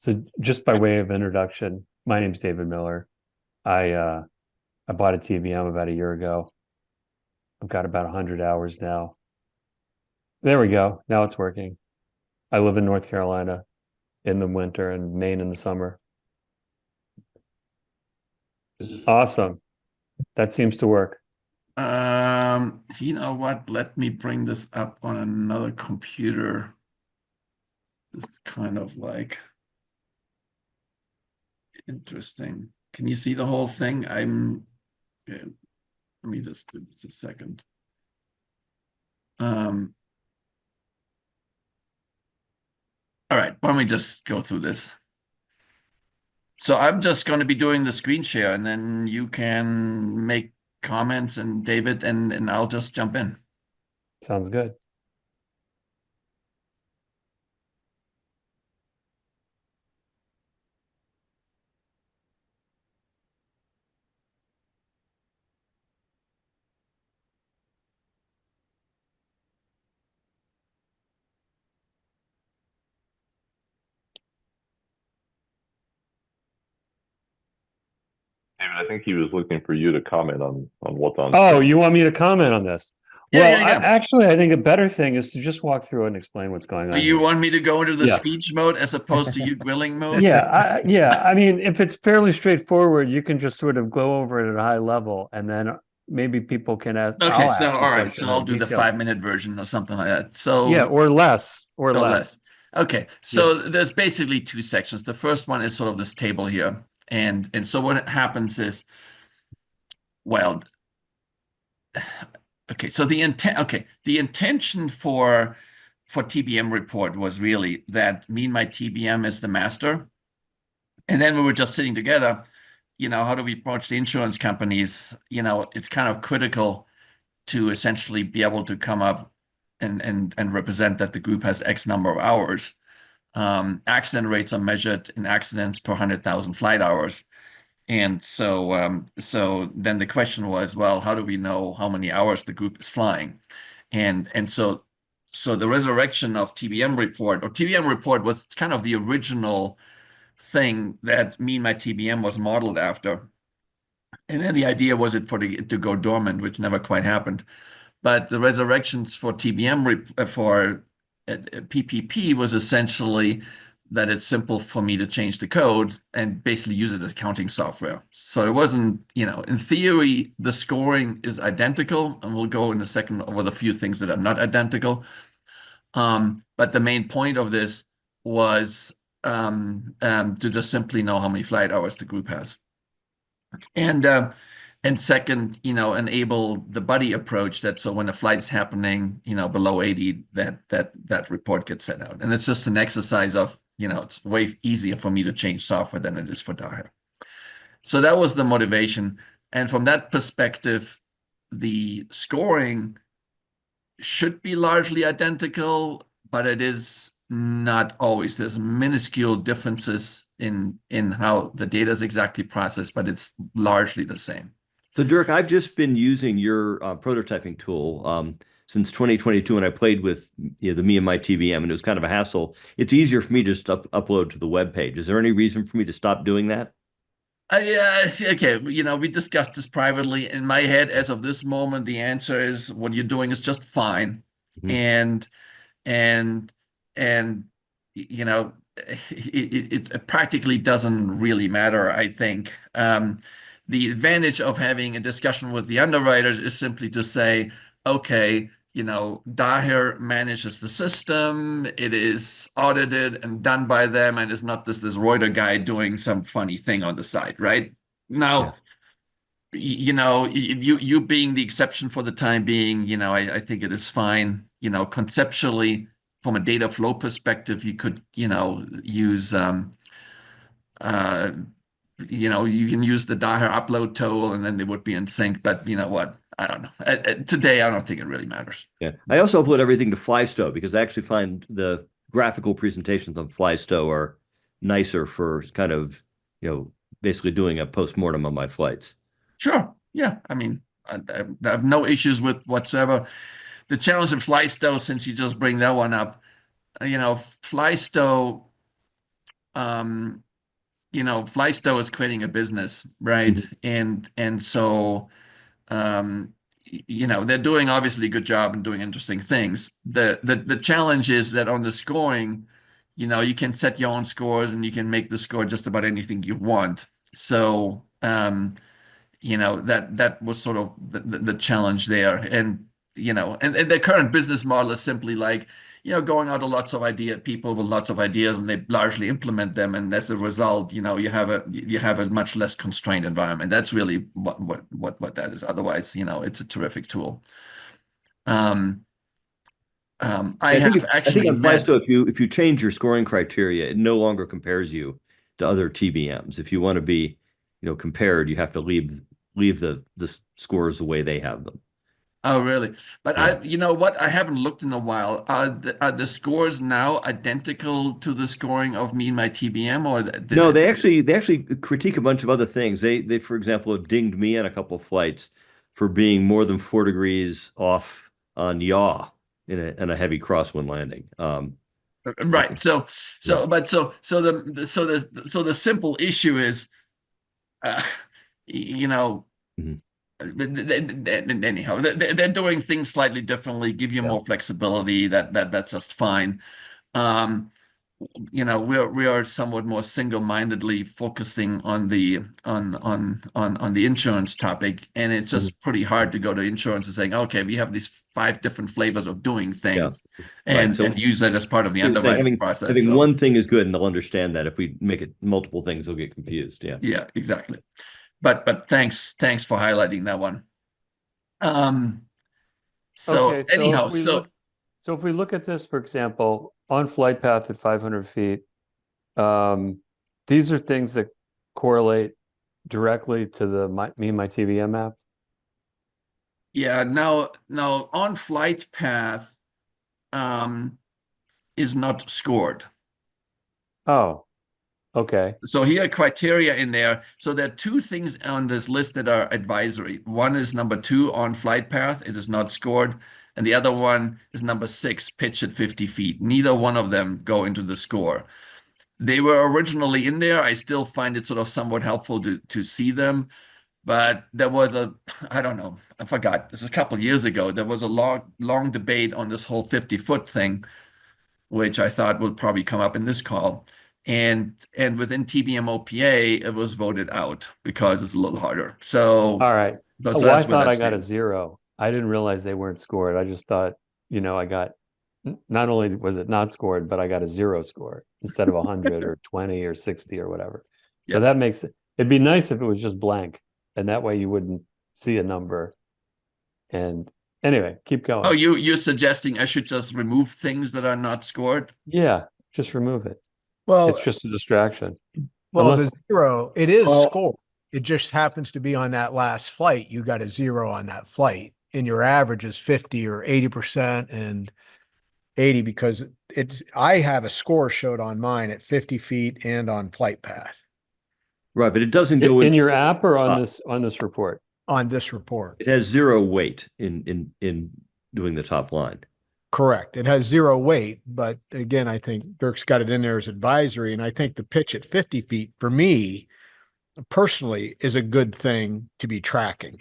So just by way of introduction, my name's David Miller. I bought a TBM about a year ago. I've got about 100 hours now. There we go. Now it's working. I live in North Carolina in the winter and Maine in the summer. Awesome. That seems to work. You know what? Let me bring this up on another computer. This is kind of like interesting. Can you see the whole thing? Okay, let me just do this a second. All right, why don't we just go through this? So I'm just going to be doing the screen share, and then you can make comments, and David, and I'll just jump in. Sounds good. David, I think he was looking for you to comment on what's on Oh, screen. you want me to comment on this? Yeah, Well, yeah, yeah. I think a better thing is to just walk through and explain what's going on You here. want me to go into the Yeah. speech mode as opposed to you grilling mode? Yeah. I mean, if it's fairly straightforward, you can just sort of go over it at a high level, and then maybe people can ask. Okay, I'll so ask some all right, so questions I'll in do the detail. 5-minute version or something like that. Yeah, So, or less, or oh, less. less. Okay, Yeah. so there's basically two sections. The first one is sort of this table here, and so what happens is, well, okay, so the intention for TBM report was really that me and my TBM is the master, and then we were just sitting together. How do we approach the insurance companies? It's kind of critical to essentially be able to come up and represent that the group has X number of hours. Accident rates are measured in accidents per 100,000 flight hours. And so then the question was, well, how do we know how many hours the group is flying? And so the resurrection of TBM report was kind of the original thing that me and my TBM was modeled after. And then the idea was it to go dormant, which never quite happened. But the resurrections for for PPP was essentially that it's simple for me to change the code and basically use it as accounting software. So it wasn't, in theory, the scoring is identical, and we'll go in a second over the few things that are not identical. But the main point of this was to just simply know how many flight hours the group has. And second, enable the buddy approach that so when a flight's happening, below 80, that report gets sent out. And it's just an exercise of, it's way easier for me to change software than it is for Daher. So that was the motivation. And from that perspective, the scoring should be largely identical, but it is not always. There's minuscule differences in how the data is exactly processed, but it's largely the same. So, Dirk, I've just been using your prototyping tool since 2022, and I played with the Me and My TBM, and it was kind of a hassle. It's easier for me just to upload to the web page. Is there any reason for me to stop doing that? Yeah, okay. We discussed this privately. In my head, as of this moment, the answer is what you're doing is just fine, Mhm. and and and it practically doesn't really matter, I think. The advantage of having a discussion with the underwriters is simply to say, okay, Daher manages the system, it is audited and done by them, and it's not this Reuter guy doing some funny thing on the side, right? Yeah. Now, you being the exception for the time being, I think it is fine. Conceptually, from a data flow perspective, you could, use uh, you can use the Daher upload tool and then they would be in sync. But you know what? I don't know. Today, I don't think it really matters. Yeah. I also upload everything to Flysto because I actually find the graphical presentations on Flysto are nicer for kind of, basically doing a postmortem on my flights. Sure. Yeah. I mean, I have no issues with whatsoever. The challenge of Flysto, since you just bring that one up, Flysto Flystow is creating a business, right? And so they're doing obviously a good job and doing interesting things. The challenge is that on the scoring, you can set your own scores and you can make the score just about anything you want. So that was sort of the challenge there. And the current business model is simply like, going out to lots of people with lots of ideas, and they largely implement them. And as a result, you have a much less constrained environment. That's really what that is. Otherwise, it's a terrific tool. I have I think actually on met. Flysto, if you change your scoring criteria, it no longer compares you to other TBMs. If you want to be, compared, you have to leave the scores the way they have them. Oh, really? But Yeah. you know what? I haven't looked in a while. Are the scores now identical to the scoring of me and my TBM, or No, they actually critique a bunch of other things. They for example have dinged me on a couple of flights for being more than 4 degrees off on yaw in a heavy crosswind landing. right? So, Yeah. the simple issue is, uh, you know, Mhm. anyhow, they're doing things slightly differently, give you Yeah. more flexibility. That's just fine. Um, we are somewhat more single-mindedly focusing on the insurance topic, and it's just pretty hard to go to insurance and saying, okay, we have these 5 different flavors of doing Yeah. things, Right. and So use that as part of the saying underwriting process. having So one thing is good, and they'll understand that. If we make it multiple things, they'll get confused. Yeah. yeah, exactly. But thanks for highlighting that one. So Okay, anyhow, so if we look at this, for example, on flight path at 500 feet, these are things that correlate directly to the Me and My TBM app. yeah, now on flight path is not scored. Oh, okay. So here are criteria in there. So there are 2 things on this list that are advisory. One is number 2 on flight path. It is not scored. And the other one is number 6, pitch at 50 feet. Neither one of them go into the score. They were originally in there. I still find it sort of somewhat helpful to see them. But there was I don't know, I forgot. This is a couple of years ago. There was a long debate on this whole 50-foot thing, which I thought would probably come up in this call. And within TBM OPA, it was voted out because it's a little harder. So All right. that's Well, I where thought that I got a stands. 0. I didn't realize they weren't scored. I just thought, I got, not only was it not scored, but I got a 0 score instead of 100 or 20 or 60 or whatever. So Yeah. that makes it'd be nice if it was just blank, and that way you wouldn't see a number. And anyway, keep going. Oh, you're suggesting I should just remove things that are not scored? Yeah, just remove it. Well, It's just a distraction. well, Unless- the 0, it is Well- scored. It just happens to be on that last flight. You got a 0 on that flight, and your average is 50 or 80% and 80 because I have a score showed on mine at 50 feet and on flight path Right, but it doesn't go in your app or on this report? on this report. It has 0 weight in doing the top line. Correct. It has 0 weight, but again, I think Dirk's got it in there as advisory, and I think the pitch at 50 feet for me personally is a good thing to be tracking.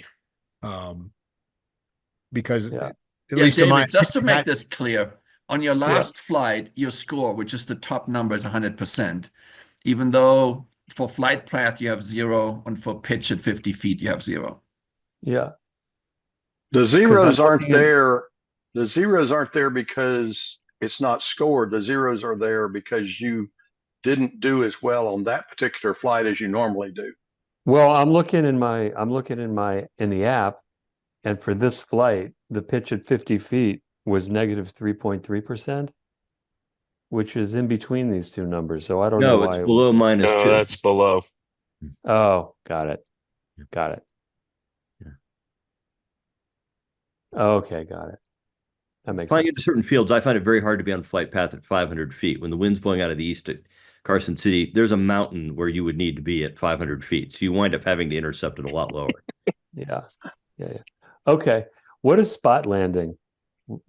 Because Yeah. at least in David, my just to opinion, make this clear, on your last flight, your score, which is the top number, is 100%. Even though for flight path you have 0, and for pitch at 50 feet you have 0. Yeah. The I'm zeros aren't looking at- there. The zeros aren't there because it's not scored. The zeros are there because you didn't do as well on that particular flight as you normally do. Well, I'm looking in the app, and for this flight, the pitch at 50 feet was negative 3.3%, which is in between these 2 numbers. So I don't know No, it's why. below -2. No, that's below. Oh, got it. Got it. Yeah. Okay, got it. That makes Flying sense. into certain fields, I find it very hard to be on flight path at 500 feet. When the wind's blowing out of the east at Carson City, there's a mountain where you would need to be at 500 feet. So you wind up having to intercept it a lot lower. Yeah. Okay. What is spot landing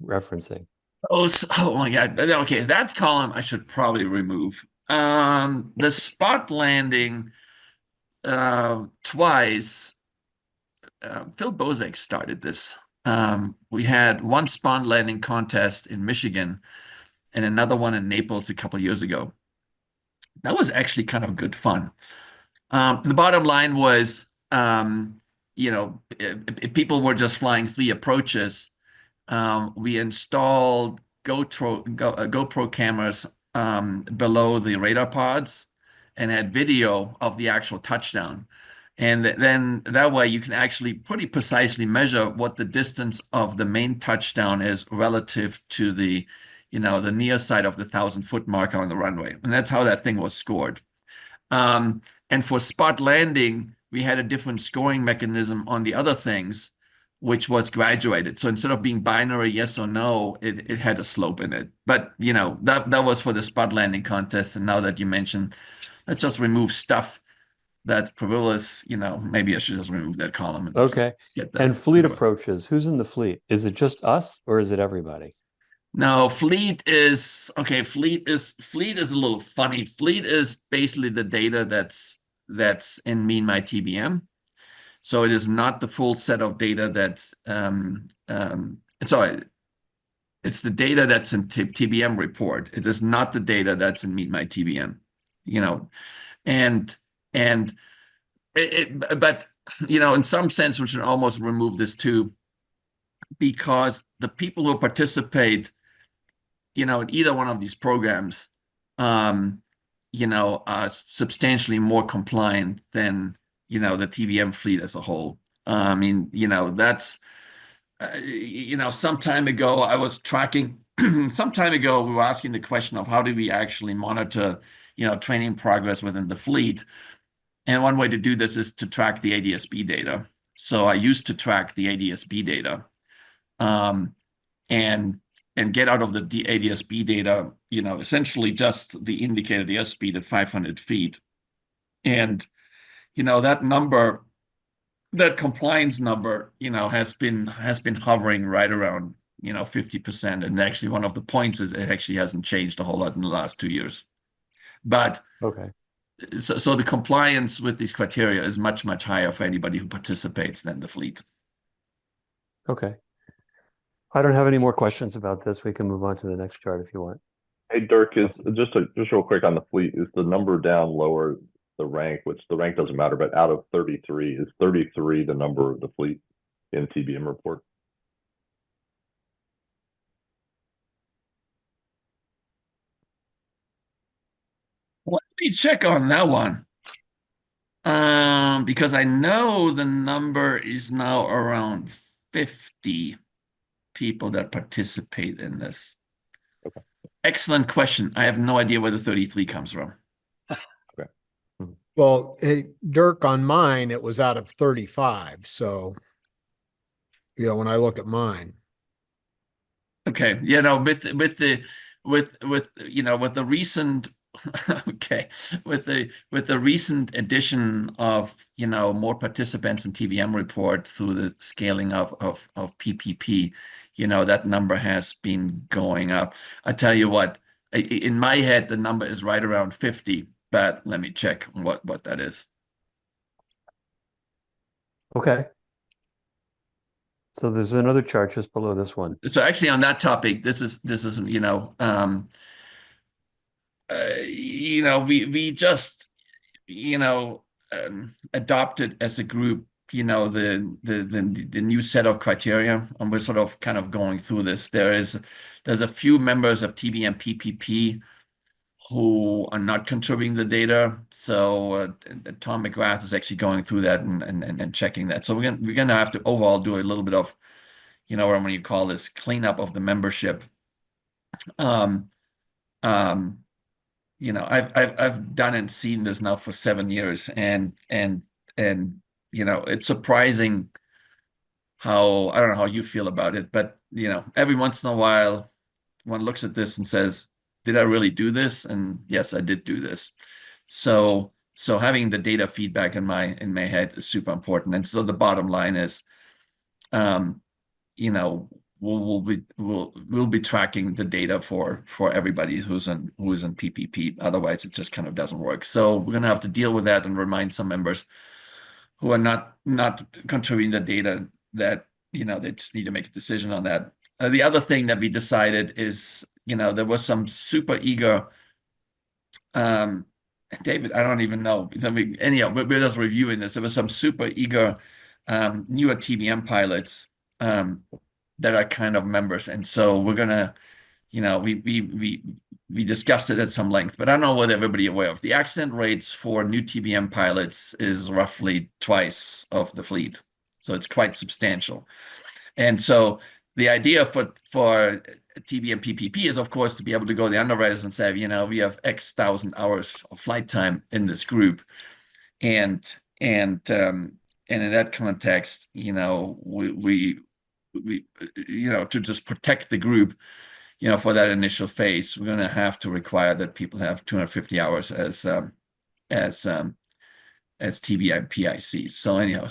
referencing? Oh my God. Okay, that column I should probably remove. The spot landing twice. Phil Bozek started this. We had one spot landing contest in Michigan and another one in Naples a couple years ago. That was actually kind of good fun. The bottom line was, if people were just flying 3 approaches, we installed GoPro cameras below the radar pods and had video of the actual touchdown. And then that way you can actually pretty precisely measure what the distance of the main touchdown is relative to the near side of the 1,000-foot marker on the runway. And that's how that thing was scored. And for spot landing, we had a different scoring mechanism on the other things, which was graduated. So instead of being binary yes or no, it had a slope in it. But that was for the spot landing contest. And now that you mentioned, let's just remove stuff that's frivolous. Maybe I should just remove that column. And Okay. get that. And fleet approaches. Who's in the fleet? Is it just us or is it everybody? No, fleet is okay. Fleet is a little funny. Fleet is basically the data that's in My TBM. So it is not the full set of data that's sorry, it's the data that's in TBM report. It is not the data that's in My TBM. But in some sense, we should almost remove this too, because the people who participate in either one of these programs, are substantially more compliant than, the TBM fleet as a whole. That's, some time ago I was tracking, some time ago we were asking the question of how do we actually monitor, training progress within the fleet. And one way to do this is to track the ADS-B data. So I used to track the ADS-B data. And get out of the ADS-B data, essentially just the indicated airspeed at 500 feet. And, that number, that compliance number, has been hovering right around, 50%. And actually one of the points is it actually hasn't changed a whole lot in the last 2 years. But okay. So the compliance with these criteria is much, much higher for anybody who participates than the fleet. Okay. I don't have any more questions about this. We can move on to the next chart if you want. Hey, Dirk, is just real quick on the fleet, is the number down lower the rank, which the rank doesn't matter, but out of 33, is 33 the number of the fleet in TBM report? Let me check on that one. Because I know the number is now around 50 people that participate in this. Okay. Excellent question. I have no idea where the 33 comes from. Okay. Well, hey, Dirk, on mine, it was out of 35. So, when I look at mine. Okay. With the recent okay, with the recent addition of more participants in TBM report through the scaling of PPP, that number has been going up. I tell you what, in my head the number is right around 50, but let me check what that is. Okay. So there's another chart just below this one. So actually on that topic, this is we just adopted as a group the new set of criteria, and we're sort of kind of going through this. There's a few members of TBM-PPP who are not contributing the data, so Tom McGrath is actually going through that and checking that. So we're gonna have to overall do a little bit of what you call this cleanup of the membership. I've done and seen this now for 7 years, and it's surprising how, I don't know how you feel about it, but every once in a while one looks at this and says, did I really do this? And yes, I did do this. So having the data feedback in my head is super important. And so the bottom line is, we'll be tracking the data for everybody who's in PPP. Otherwise, it just kind of doesn't work. So we're gonna have to deal with that and remind some members who are not contributing the data that they just need to make a decision on that. The other thing that we decided is there was some super eager. David, I don't even know. I mean, anyhow, we're just reviewing this. There was some super eager newer TBM pilots that are kind of members, and so we're gonna, we discussed it at some length, but I don't know what everybody aware of. The accident rates for new TBM pilots is roughly twice of the fleet, so it's quite substantial. And so the idea for TBM-PPP is, of course, to be able to go to the underwriters and say, we have X thousand hours of flight time in this group, and in that context, we to just protect the group, for that initial phase, we're going to have to require that people have 250 hours as TBM PICs. So anyhow,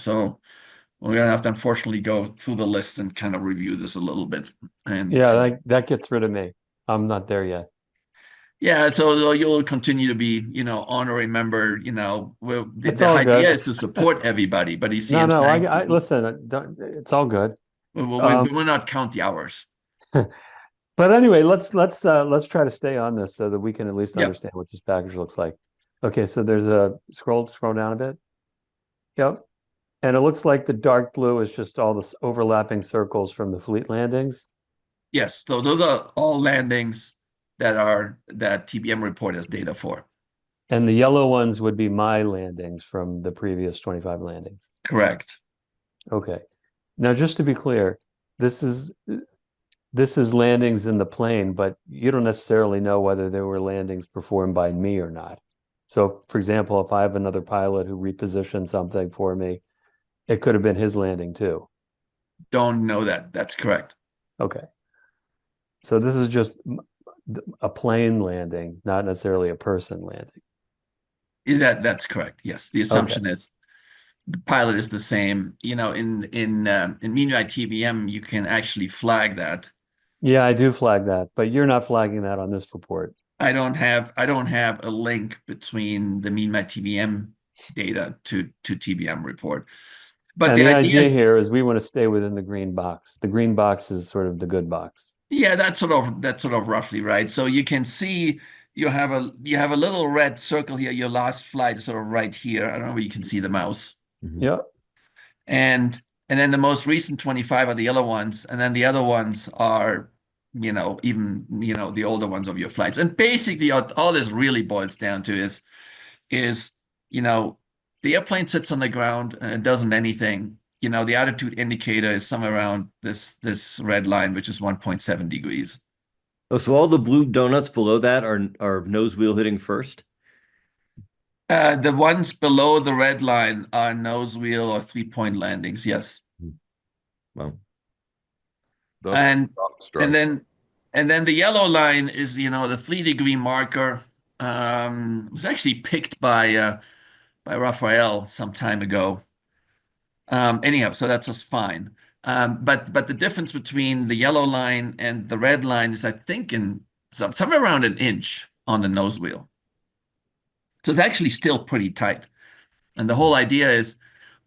we're going to have to unfortunately go through the list and kind of review this a little bit. And Yeah, that gets rid of me. I'm not there yet. Yeah, so you'll continue to be, honorary member. The all idea good. is to support everybody, but you see, No, I listen. It's all good. we will not count the hours. But anyway, let's try to stay on this so that we can at least Yep. understand what this package looks like. Okay, so there's a scroll down a bit. Yep. And it looks like the dark blue is just all the overlapping circles from the fleet landings. Yes, those are all landings that TBM report has data for. And the yellow ones would be my landings from the previous 25 landings. Correct. Okay. Now, just to be clear, this is landings in the plane, but you don't necessarily know whether there were landings performed by me or not. So, for example, if I have another pilot who repositioned something for me, it could have been his landing too. Don't know that. That's correct. Okay. So this is just a plane landing, not necessarily a person landing. That's correct. Yes, the assumption is the pilot is the same. In My TBM, you can actually flag that. Yeah, I do flag that, but you're not flagging that on this report. I don't have a link between the My TBM data to TBM report. But the idea here is we want to stay within the green box. The green box is sort of the good box. Yeah, that's sort of roughly right. So you can see you have a little red circle here. Your last flight is sort of right here. I don't know where you can see the mouse. Mm-hmm. Yeah. And then the most recent 25 are the yellow ones, and then the other ones are, even the older ones of your flights. And basically, all this really boils down to is the airplane sits on the ground and it doesn't anything. The attitude indicator is somewhere around this red line, which is 1.7 degrees. Oh, so all the blue donuts below that are nose wheel hitting first? The ones below the red line are nose wheel or 3-point landings. Yes. Well, and then the yellow line is the 3-degree marker. It was actually picked by Raphael some time ago. Anyhow, so that's just fine. But the difference between the yellow line and the red line is, I think, in somewhere around an inch on the nose wheel. So it's actually still pretty tight. And the whole idea is,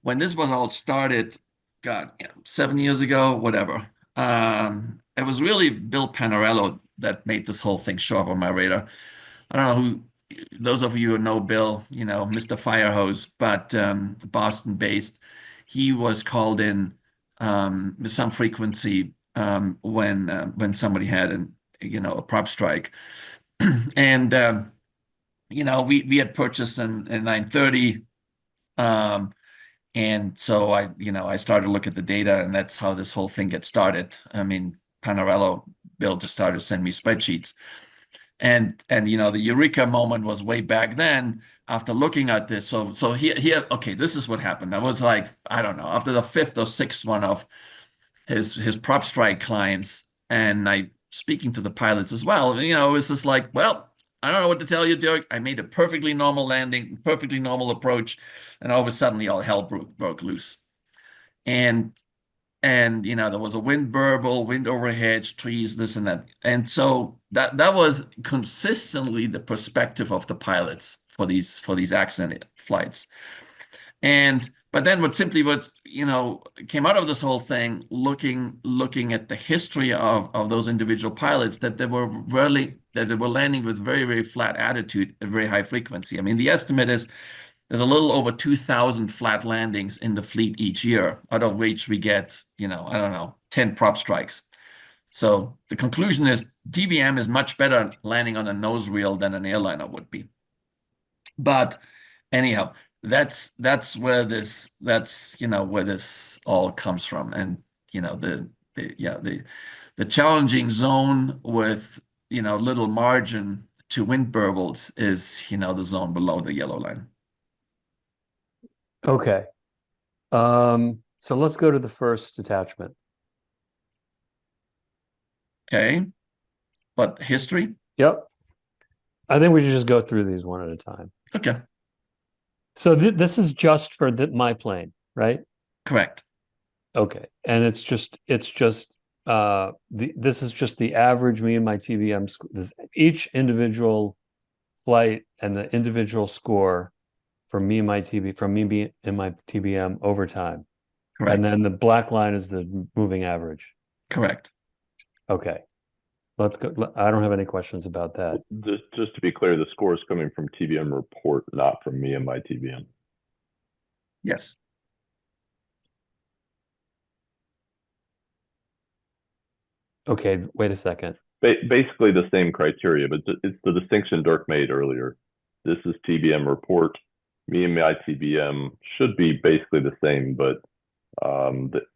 when this was all started, 7 years ago, whatever, it was really Bill Panarello that made this whole thing show up on my radar. I don't know who, those of you who know Bill, Mr. Firehose, but Boston-based. He was called in with some frequency when somebody had a prop strike, and we had purchased in 930, and so I started to look at the data, and that's how this whole thing gets started. I mean, Panarello, Bill just started to send me spreadsheets, and the eureka moment was way back then. After looking at this, so here, okay, this is what happened. I was like, I don't know, after the 5th or 6th one of his prop strike clients, and I speaking to the pilots as well, it was just like, well, I don't know what to tell you, Dirk. I made a perfectly normal landing, perfectly normal approach, and all of a sudden, all hell broke loose. And and there was a wind burble, wind overhead, trees, this and that. And so that was consistently the perspective of the pilots for these accident flights. But then what came out of this whole thing, looking at the history of those individual pilots, that they were landing with very, very flat attitude at very high frequency. I mean, the estimate is there's a little over 2,000 flat landings in the fleet each year, out of which we get, I don't know, 10 prop strikes. So the conclusion is TBM is much better landing on a nose wheel than an airliner would be. But anyhow, that's where this all comes from. And the challenging zone with little margin to wind burbles is the zone below the yellow line. Okay. So let's go to the first attachment. Okay. But history? Yep. I think we should just go through these one at a time. Okay. So this is just for my plane, right? Correct. Okay. And this is just the average me and my TBM. Each individual flight and the individual score from me and my TBM over time. Correct. And then the black line is the moving average. Correct. Okay. Let's go. I don't have any questions about that. Just to be clear, the score is coming from TBM Report, not from me and my TBM. Yes. Okay, wait a second. Basically the same criteria, but it's the distinction Dirk made earlier. This is TBM Report. Me and my TBM should be basically the same, but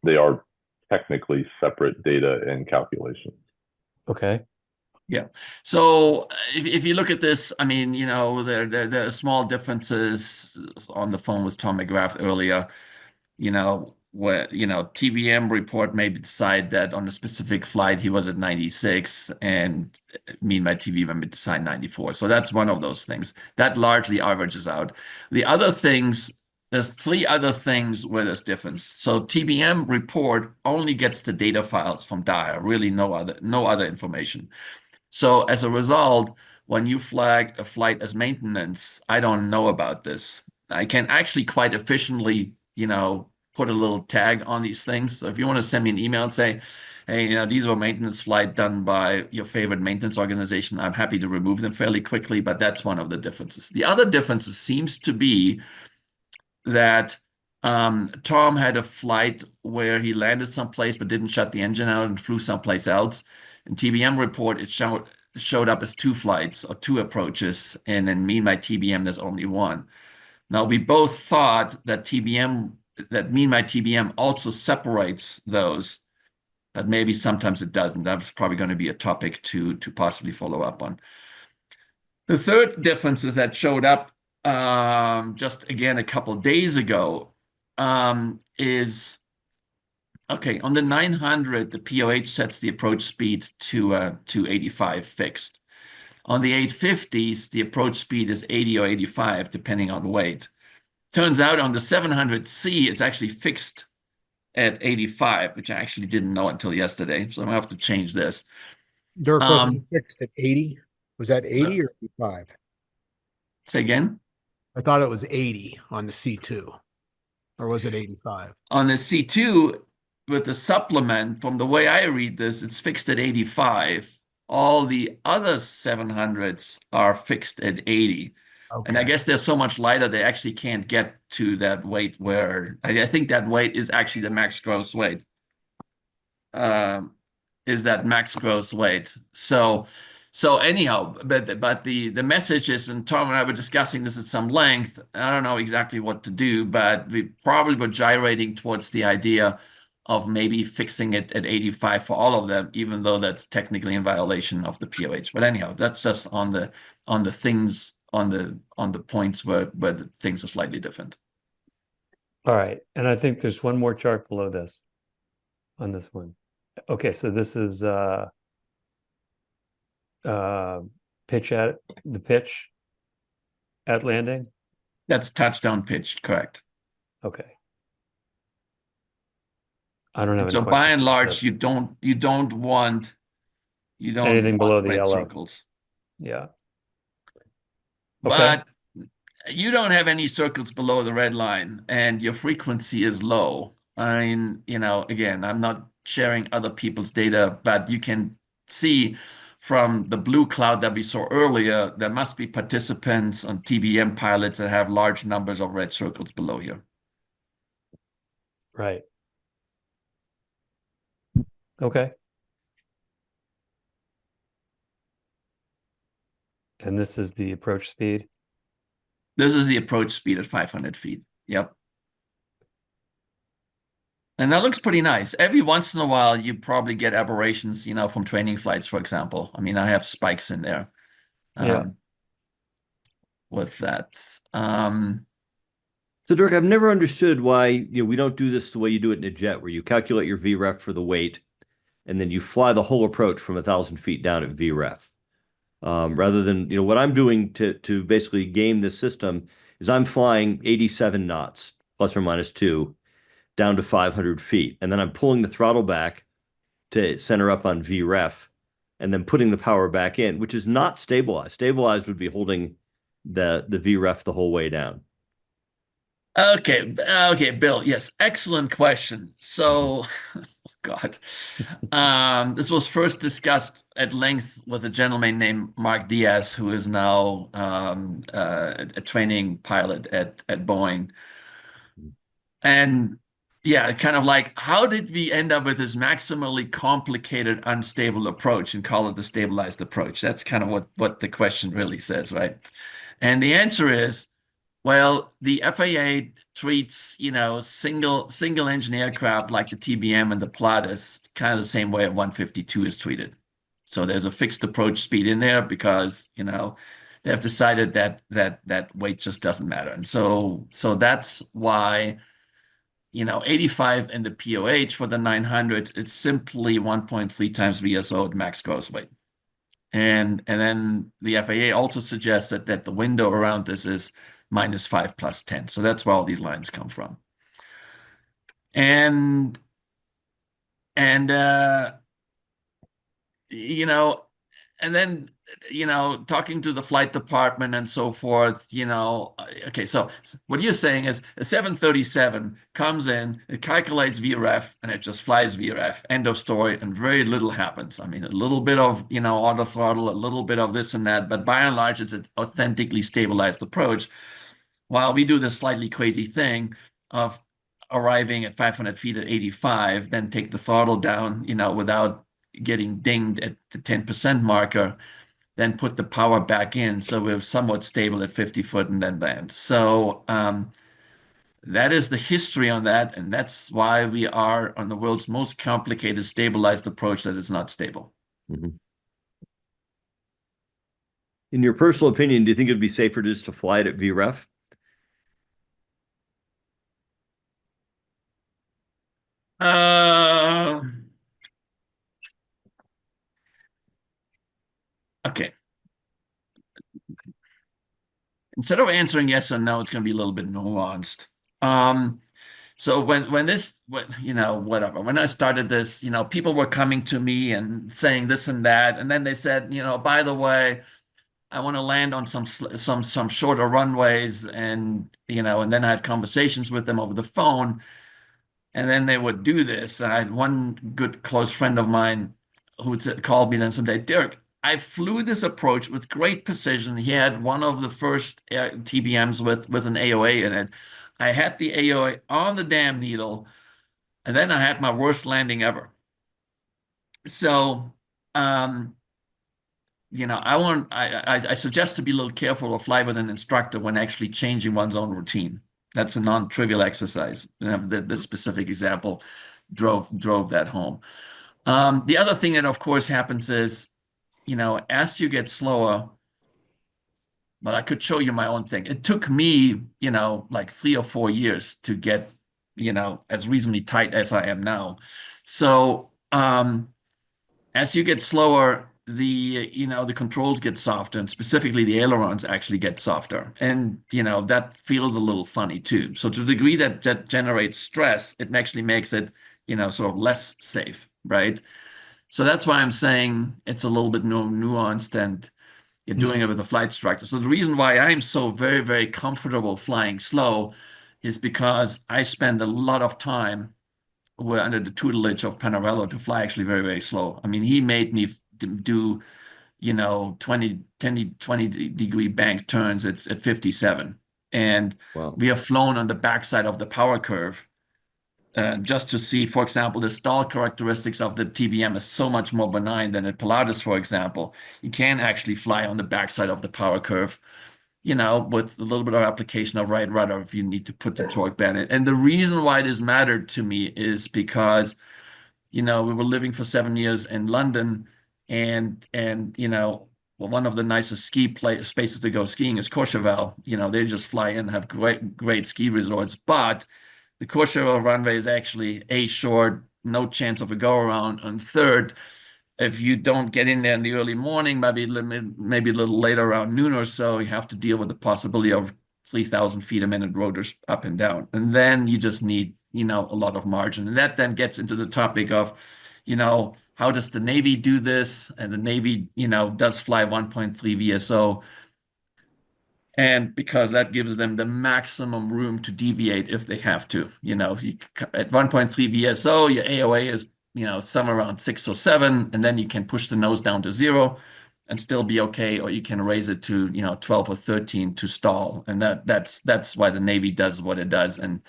they are technically separate data and calculations. Okay. Yeah. So if you look at this, I mean, there are small differences. On the phone with Tom McGrath earlier, where TBM Report maybe decide that on a specific flight he was at 96, and me and my TBM may decide 94. So that's one of those things that largely averages out. The other things, there's three other things where there's difference. So TBM Report only gets the data files from DIA, really no other information. So as a result, when you flag a flight as maintenance, I don't know about this. I can actually quite efficiently, put a little tag on these things. So if you want to send me an email and say, hey, these were maintenance flight done by your favorite maintenance organization, I'm happy to remove them fairly quickly, but that's one of the differences. The other differences seems to be that Tom had a flight where he landed someplace but didn't shut the engine out and flew someplace else. In TBM Report, it showed up as 2 flights or 2 approaches, and in me and my TBM, there's only 1. Now, we both thought that me and my TBM also separates those, but maybe sometimes it doesn't. That's probably going to be a topic to possibly follow up on. The third difference is that showed up just again a couple of days ago is, okay, on the 900, the POH sets the approach speed to 85 fixed. On the 850s, the approach speed is 80 or 85, depending on weight. Turns out on the 700C, it's actually fixed at 85, which I actually didn't know until yesterday. So I'm gonna have to change this. Dirk, wasn't it fixed at 80? Was that 80 or 85? Say again? I thought it was 80 on the C2. Or was it 85? On the C2, with the supplement, from the way I read this, it's fixed at 85. All the other 700s are fixed at 80. Okay. And I guess they're so much lighter, they actually can't get to that weight where I think that weight is actually the max gross weight. Is that max gross weight. So anyhow, but the message is, and Tom and I were discussing this at some length, I don't know exactly what to do, but we probably were gyrating towards the idea of maybe fixing it at 85 for all of them, even though that's technically in violation of the POH. But anyhow, that's just on the things on the points where the things are slightly different. All right. And I think there's one more chart below this on this one. Okay, so this is pitch at landing. That's touchdown pitched, correct. Okay. I don't have any So by questions and about large, this. you don't want Anything below the red yellow. circles. Yeah. Okay. But you don't have any circles below the red line, and your frequency is low. I mean, again, I'm not sharing other people's data, but you can see from the blue cloud that we saw earlier, there must be participants on TBM pilots that have large numbers of red circles below here. Right. Okay. And this is the approach speed. This is the approach speed at 500 feet. Yep. And that looks pretty nice. Every once in a while, you probably get aberrations, from training flights, for example. I mean, I have spikes in there Yeah. with that. So Dirk, I've never understood why we don't do this the way you do it in a jet, where you calculate your VREF for the weight, and then you fly the whole approach from 1,000 feet down at VREF. Rather than what I'm doing to basically game this system is I'm flying 87 knots plus or minus 2 down to 500 feet, and then I'm pulling the throttle back to center up on VREF, and then putting the power back in, which is not stabilized. Stabilized would be holding the VREF the whole way down. Okay, Bill. Yes, excellent question. So, God, this was first discussed at length with a gentleman named Mark Diaz, who is now a training pilot at Boeing. And yeah, kind of like, how did we end up with this maximally complicated, unstable approach and call it the stabilized approach? That's kind of what the question really says, right? And the answer is, well, the FAA treats, single engine aircraft like the TBM and the Pilatus kind of the same way a 152 is treated. So there's a fixed approach speed in there because, they have decided that weight just doesn't matter. And so that's why, 85 in the POH for the 900, it's simply 1.3 times VSO at max gross weight. And then the FAA also suggested that the window around this is -5 + 10. So that's where all these lines come from. And and then, talking to the flight department and so forth, okay, so what you're saying is a 737 comes in, it calculates VREF, and it just flies VREF, end of story, and very little happens. I mean, a little bit of, auto throttle, a little bit of this and that, but by and large, it's an authentically stabilized approach. While we do this slightly crazy thing of arriving at 500 feet at 85, then take the throttle down, without getting dinged at the 10% marker, then put the power back in. So we're somewhat stable at 50 foot and then land. So that is the history on that. And that's why we are on the world's most complicated stabilized approach that is not stable. Mm-hmm. In your personal opinion, do you think it'd be safer just to fly it at VREF? Okay. Instead of answering yes or no, it's going to be a little bit nuanced. So when I started this, people were coming to me and saying this and that, and then they said, by the way, I want to land on some shorter runways, and and then I had conversations with them over the phone, and then they would do this. And I had one good close friend of mine who called me then someday, Dirk, I flew this approach with great precision. He had one of the first TBMs with an AOA in it. I had the AOA on the damn needle, and then I had my worst landing ever. So, I suggest to be a little careful or fly with an instructor when actually changing one's own routine. That's a non-trivial exercise. This specific example drove that home. The other thing that, of course, happens is, as you get slower, but I could show you my own thing. It took me, like 3 or 4 years to get, as reasonably tight as I am now. So as you get slower, the controls get softer, and specifically the ailerons actually get softer. And, that feels a little funny too. So to the degree that generates stress, it actually makes it, sort of less safe, right? So that's why I'm saying it's a little bit more nuanced, and you're doing it with a flight instructor. So the reason why I'm so very, very comfortable flying slow is because I spend a lot of time under the tutelage of Panarello to fly actually very, very slow. I mean, he made me do, 20 degree bank turns at 57. And Wow. we have flown on the backside of the power curve just to see, for example, the stall characteristics of the TBM is so much more benign than at Pilatus, for example. You can actually fly on the backside of the power curve, with a little bit of application of right rudder if you need to put the torque band in. And the reason why this mattered to me is because, we were living for 7 years in London, and well, one of the nicest spaces to go skiing is Courchevel. They just fly in, have great ski resorts, but the Courchevel runway is actually short, no chance of a go around, and third, if you don't get in there in the early morning, maybe a little later around noon or so, you have to deal with the possibility of 3,000 feet a minute rotors up and down. And then you just need, a lot of margin. And that then gets into the topic of, how does the Navy do this? And the Navy, does fly 1.3 VSO. And because that gives them the maximum room to deviate if they have to. At 1.3 VSO, your AOA is somewhere around 6 or 7, and then you can push the nose down to 0 and still be okay, or you can raise it to 12 or 13 to stall, and that's why the Navy does what it does, and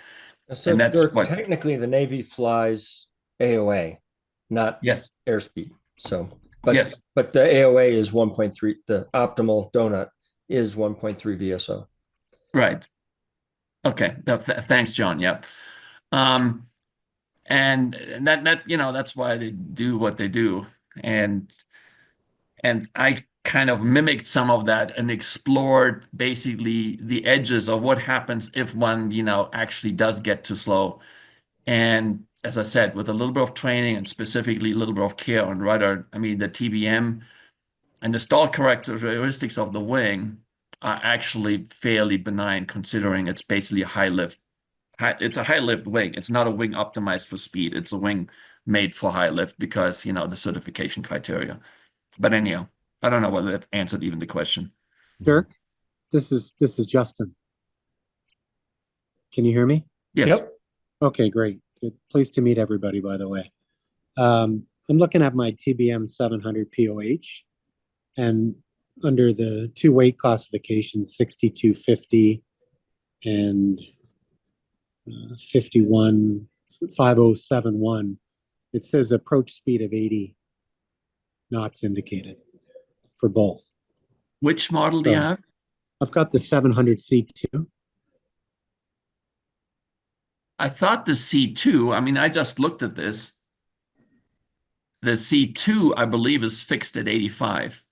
So that's what technically the Navy flies AOA, not yes airspeed. So, but yes but the AOA is 1.3. The optimal donut is 1.3 VSO. right. Okay, thanks, John. Yep. And that that's why they do what they do, and I kind of mimicked some of that and explored basically the edges of what happens if one, actually does get too slow. And as I said, with a little bit of training and specifically a little bit of care on rudder, I mean, the TBM and the stall characteristics of the wing are actually fairly benign, considering it's basically a high lift. It's a high lift wing. It's not a wing optimized for speed. It's a wing made for high lift because, the certification criteria. But anyhow, I don't know whether that answered even the question. Dirk, this is Justin. Can you hear me? Yes. Yep. Okay, great. Good. Pleased to meet everybody, by the way. I'm looking at my TBM 700 POH, and under the two weight classifications, 6250 and 5071, it says approach speed of 80 knots indicated for both. Which model do you So, have? I've got the 700 C2. I thought the C2, I mean, I just looked at this. The C2, I believe, is fixed at 85.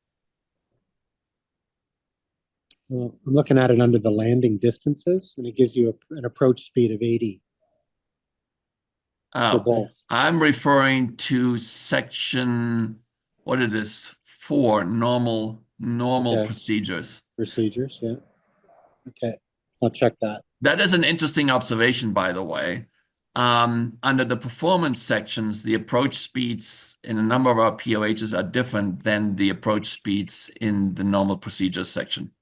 Well, I'm looking at it under the landing distances, and it gives you an approach speed of 80 for Oh, both. I'm referring to section, what it is, 4, normal Okay. procedures. Procedures, yeah. Okay, I'll check that. That is an interesting observation, by the way. Under the performance sections, the approach speeds in a number of our POHs are different than the approach speeds in the normal procedures section.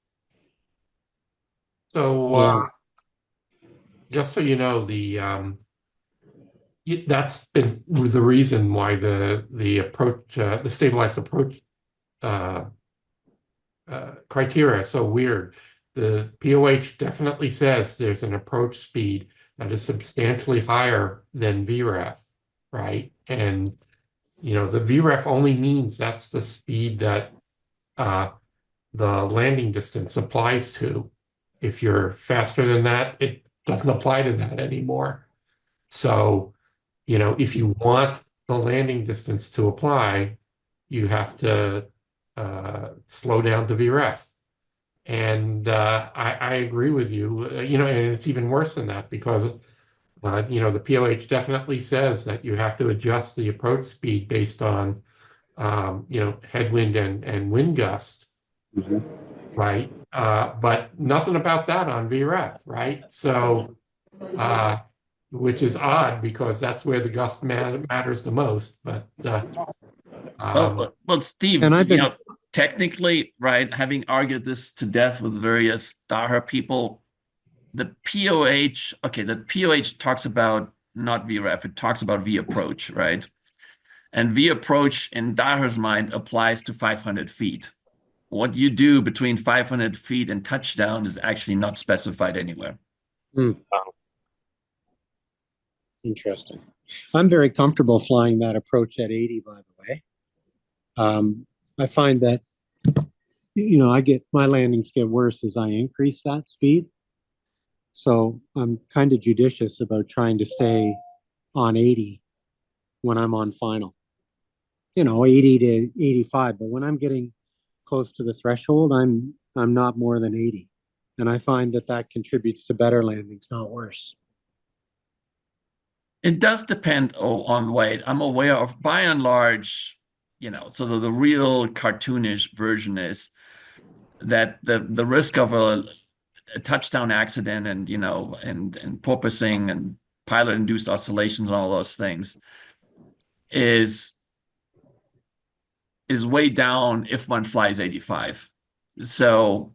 So Yeah. just so you know, that's been the reason why the approach, the stabilized approach criteria is so weird. The POH definitely says there's an approach speed that is substantially higher than VREF, right? And the VREF only means that's the speed that the landing distance applies to. If you're faster than that, it doesn't apply to that anymore. So, if you want the landing distance to apply, you have to slow down to VREF. And I agree with you, and it's even worse than that because, the POH definitely says that you have to adjust the approach speed based on, headwind and wind gust, right? But nothing about that on VREF, right? So which is odd because that's where the gust matters the most. But well, Steve, And I've been technically, right, having argued this to death with various Daha people, the POH talks about not VREF, it talks about V approach, right? And V approach in Daher's mind applies to 500 feet. What you do between 500 feet and touchdown is actually not specified anywhere. Interesting. I'm very comfortable flying that approach at 80, by the way. I find that, my landings get worse as I increase that speed. So I'm kind of judicious about trying to stay on 80 when I'm on final. 80 to 85, but when I'm getting close to the threshold, I'm not more than 80. And I find that contributes to better landings, not worse. It does depend on weight. I'm aware of, by and large, so the real cartoonish version is that the risk of a touchdown accident and and porpoising and pilot induced oscillations and all those things is way down if one flies 85. So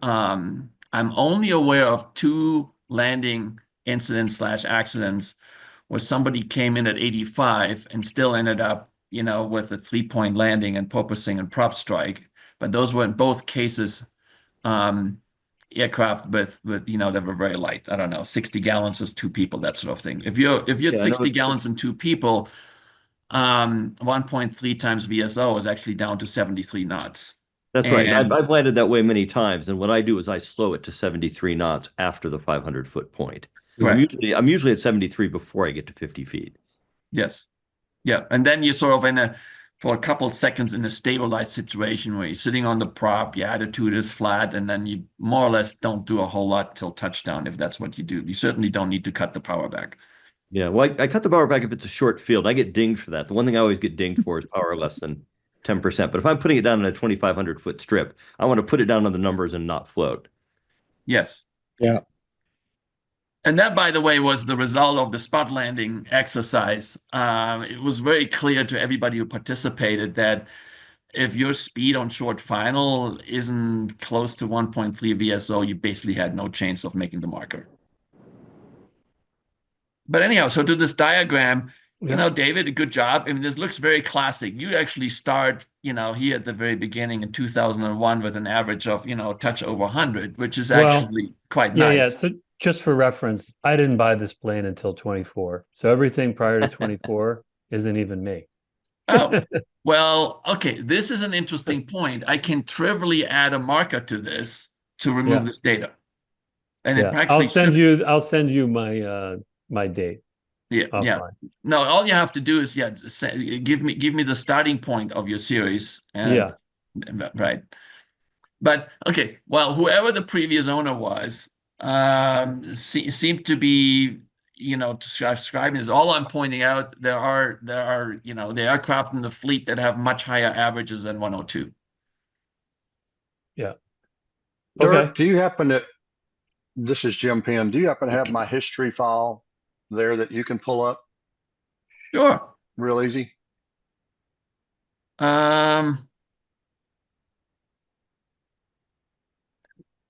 I'm only aware of 2 landing incidents / accidents where somebody came in at 85 and still ended up, with a 3-point landing and porpoising and prop strike. But those were in both cases aircraft with that were very light. I don't know, 60 gallons is 2 people, that sort of thing. If you're 60 gallons and 2 people, 1.3 times VSO is actually down to 73 knots. That's right. I've landed that way many times, and what I do is I slow it to 73 knots after the 500-foot point. I'm usually at 73 before I get to 50 feet. Yes. Yeah. And then you're sort of for a couple of seconds in a stabilized situation where you're sitting on the prop, your attitude is flat, and then you more or less don't do a whole lot till touchdown if that's what you do. You certainly don't need to cut the power back. Yeah, well, I cut the power back if it's a short field. I get dinged for that. The one thing I always get dinged for is power less than 10%. But if I'm putting it down in a 2,500-foot strip, I want to put it down on the numbers and not float. Yes. Yeah. And that, by the way, was the result of the spot landing exercise. It was very clear to everybody who participated that if your speed on short final isn't close to 1.3 VSO, you basically had no chance of making the marker. But anyhow, so to this diagram, David, good job. I mean, this looks very classic. You actually start, here at the very beginning in 2001 with an average of, touch over 100, which is actually quite nice. Yeah. So just for reference, I didn't buy this plane until 24. So everything prior to 24 isn't even me. Oh, well, okay. This is an interesting point. I can trivially add a marker to this to remove this data. And it practically I'll send you my date. Yeah. No, all you have to do is give me the starting point of your series. Right. But okay, well, whoever the previous owner was, seemed to be, describing this. All I'm pointing out, there are the aircraft in the fleet that have much higher averages than 102. Yeah. Dirk, do you happen to? This is Jim Penn. Do you happen to have my history file there that you can pull up? Sure. Real easy. I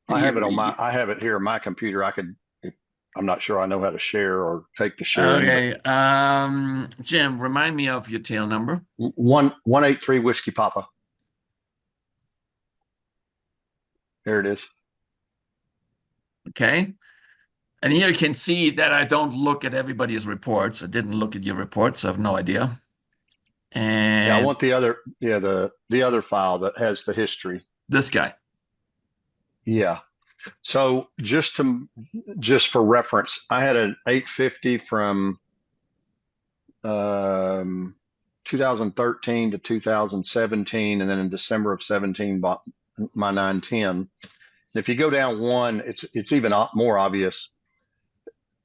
have it I have it here on my computer. I'm not sure I know how to share or take the sharing. Okay. Jim, remind me of your tail number. 183 Whiskey Papa. There it is. Okay. And here you can see that I don't look at everybody's reports. I didn't look at your reports, so I have no idea. And I want the other file that has the history. This guy. Yeah. So just for reference, I had an 850 from 2013 to 2017, and then in December of 17 bought my 910. And if you go down one, it's even more obvious.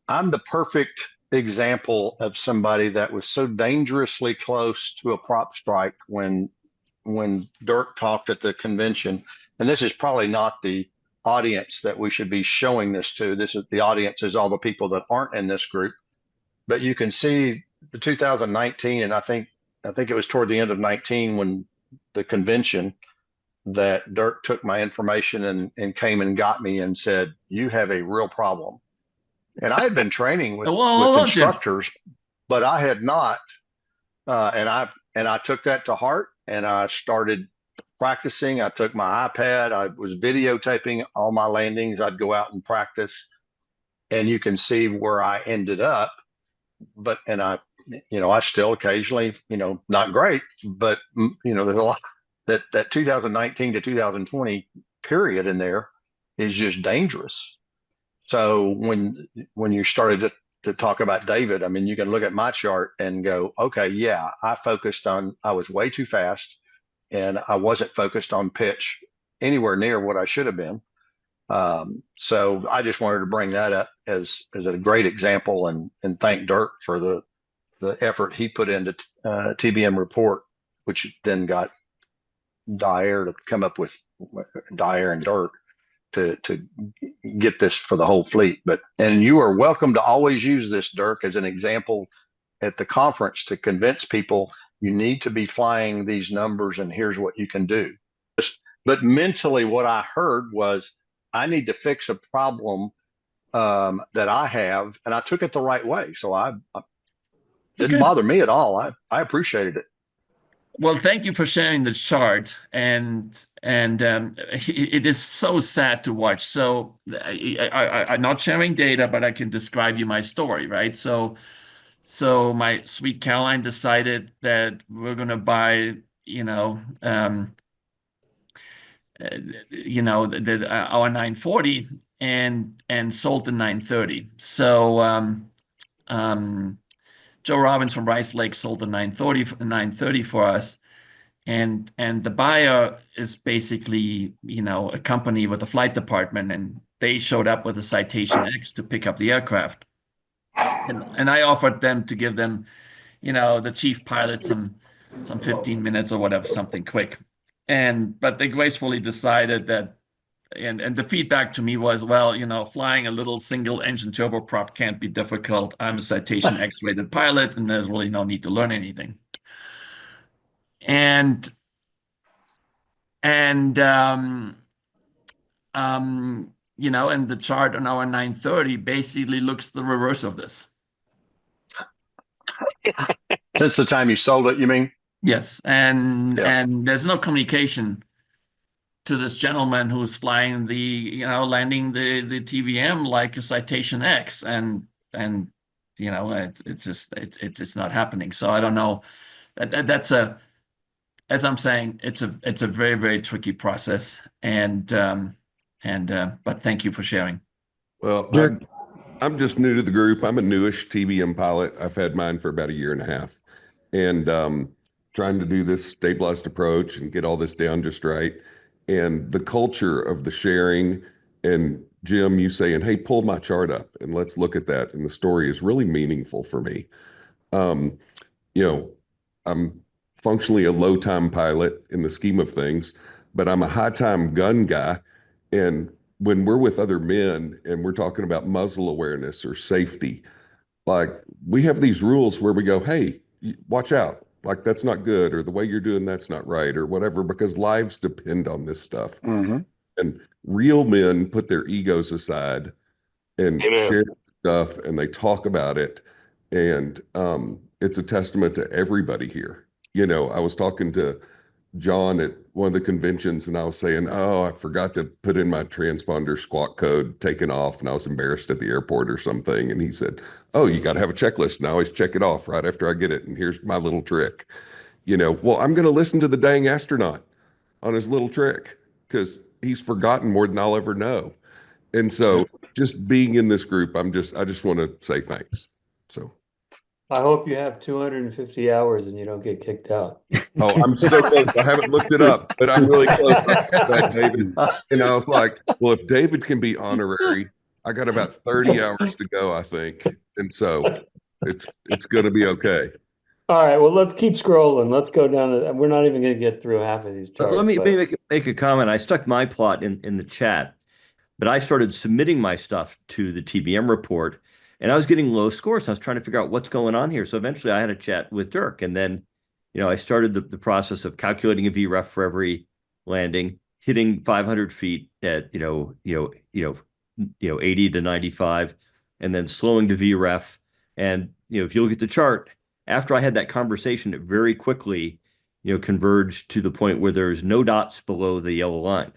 I'm the perfect example of somebody that was so dangerously close to a prop strike when Dirk talked at the convention. And this is probably not the audience that we should be showing this to. The audience is all the people that aren't in this group. but you can see the 2019, and I think it was toward the end of 19 when the convention that Dirk took my information and came and got me and said, "You have a real problem." And I had been training with Hold on, Jim. instructors, but I had not. And I took that to heart, and I started practicing. I took my iPad. I was videotaping all my landings. I'd go out and practice, and you can see where I ended up. But I still occasionally, not great, but there's a lot that 2019 to 2020 period in there is just dangerous. So when you started to talk about David, I mean, you can look at my chart and go, okay, yeah, I was way too fast, and I wasn't focused on pitch anywhere near what I should have been. So I just wanted to bring that up as a great example, and thank Dirk for the effort he put into TBM Report, which then got Dyer to come up with Dyer and Dirk to get this for the whole fleet. And you are welcome to always use this, Dirk, as an example at the conference to convince people you need to be flying these numbers and here's what you can do. But mentally, what I heard was I need to fix a problem that I have, and I took it the right way. So I didn't bother me at all. I appreciated it. Well, thank you for sharing the chart, and it is so sad to watch. So I'm not sharing data, but I can describe you my story, right? So my sweet Caroline decided that we're gonna buy, our 940 and sold the 930. So Joe Robbins from Rice Lake sold the 930 for us. And the buyer is basically, a company with a flight department, and they showed up with a Citation X to pick up the aircraft. And I offered them to give them, the chief pilot some 15 minutes or whatever, something quick. But they gracefully decided that, and the feedback to me was, well, flying a little single engine turboprop can't be difficult. I'm a Citation X rated pilot, and there's really no need to learn anything. And the chart on our 930 basically looks the reverse of this. Since the time you sold it, you mean? Yes, and there's no communication to this gentleman who's flying landing the TBM like a Citation X, and it's just not happening. So I don't know. That's as I'm saying, it's a very, very tricky process, but thank you for sharing. Well, I'm just new to the group. I'm a newish TBM pilot. I've had mine for about a year and a half, and trying to do this stabilized approach and get all this down just right. And the culture of the sharing, and Jim, you saying, "Hey, pull my chart up and let's look at that," and the story is really meaningful for me. I'm functionally a low time pilot in the scheme of things, but I'm a high time gun guy. And when we're with other men and we're talking about muzzle awareness or safety, like we have these rules where we go, "Hey, watch out. Like that's not good," or "The way you're doing that's not right," or whatever, because lives depend on this stuff. Mm-hmm. And real men put their egos aside and share stuff, and they talk about it. And it's a testament to everybody here. I was talking to John at one of the conventions, and I was saying, "Oh, I forgot to put in my transponder squawk code taken off, and I was embarrassed at the airport or something." And he said, "Oh, you got to have a checklist, and I always check it off right after I get it. And here's my little trick." Well, I'm going to listen to the dang astronaut on his little trick because he's forgotten more than I'll ever know. And so just being in this group, I just want to say thanks. So I hope you have 250 hours and you don't get kicked out. Oh, I'm so close. I haven't looked it up, but I'm really close to that, David. And I was like, well, if David can be honorary, I got about 30 hours to go, I think. And so it's going to be okay. All right, well, let's keep scrolling. Let's go down. We're not even going to get through half of these charts. Let me make a comment. I stuck my plot in the chat, but I started submitting my stuff to the TBM report And I was getting low scores. I was trying to figure out what's going on here. So eventually I had a chat with Dirk, and then, I started the process of calculating a VREF for every landing, hitting 500 feet at, 80 to 95, and then slowing to VREF. And, if you look at the chart, after I had that conversation, it very quickly, converged to the point where there's no dots below the yellow line.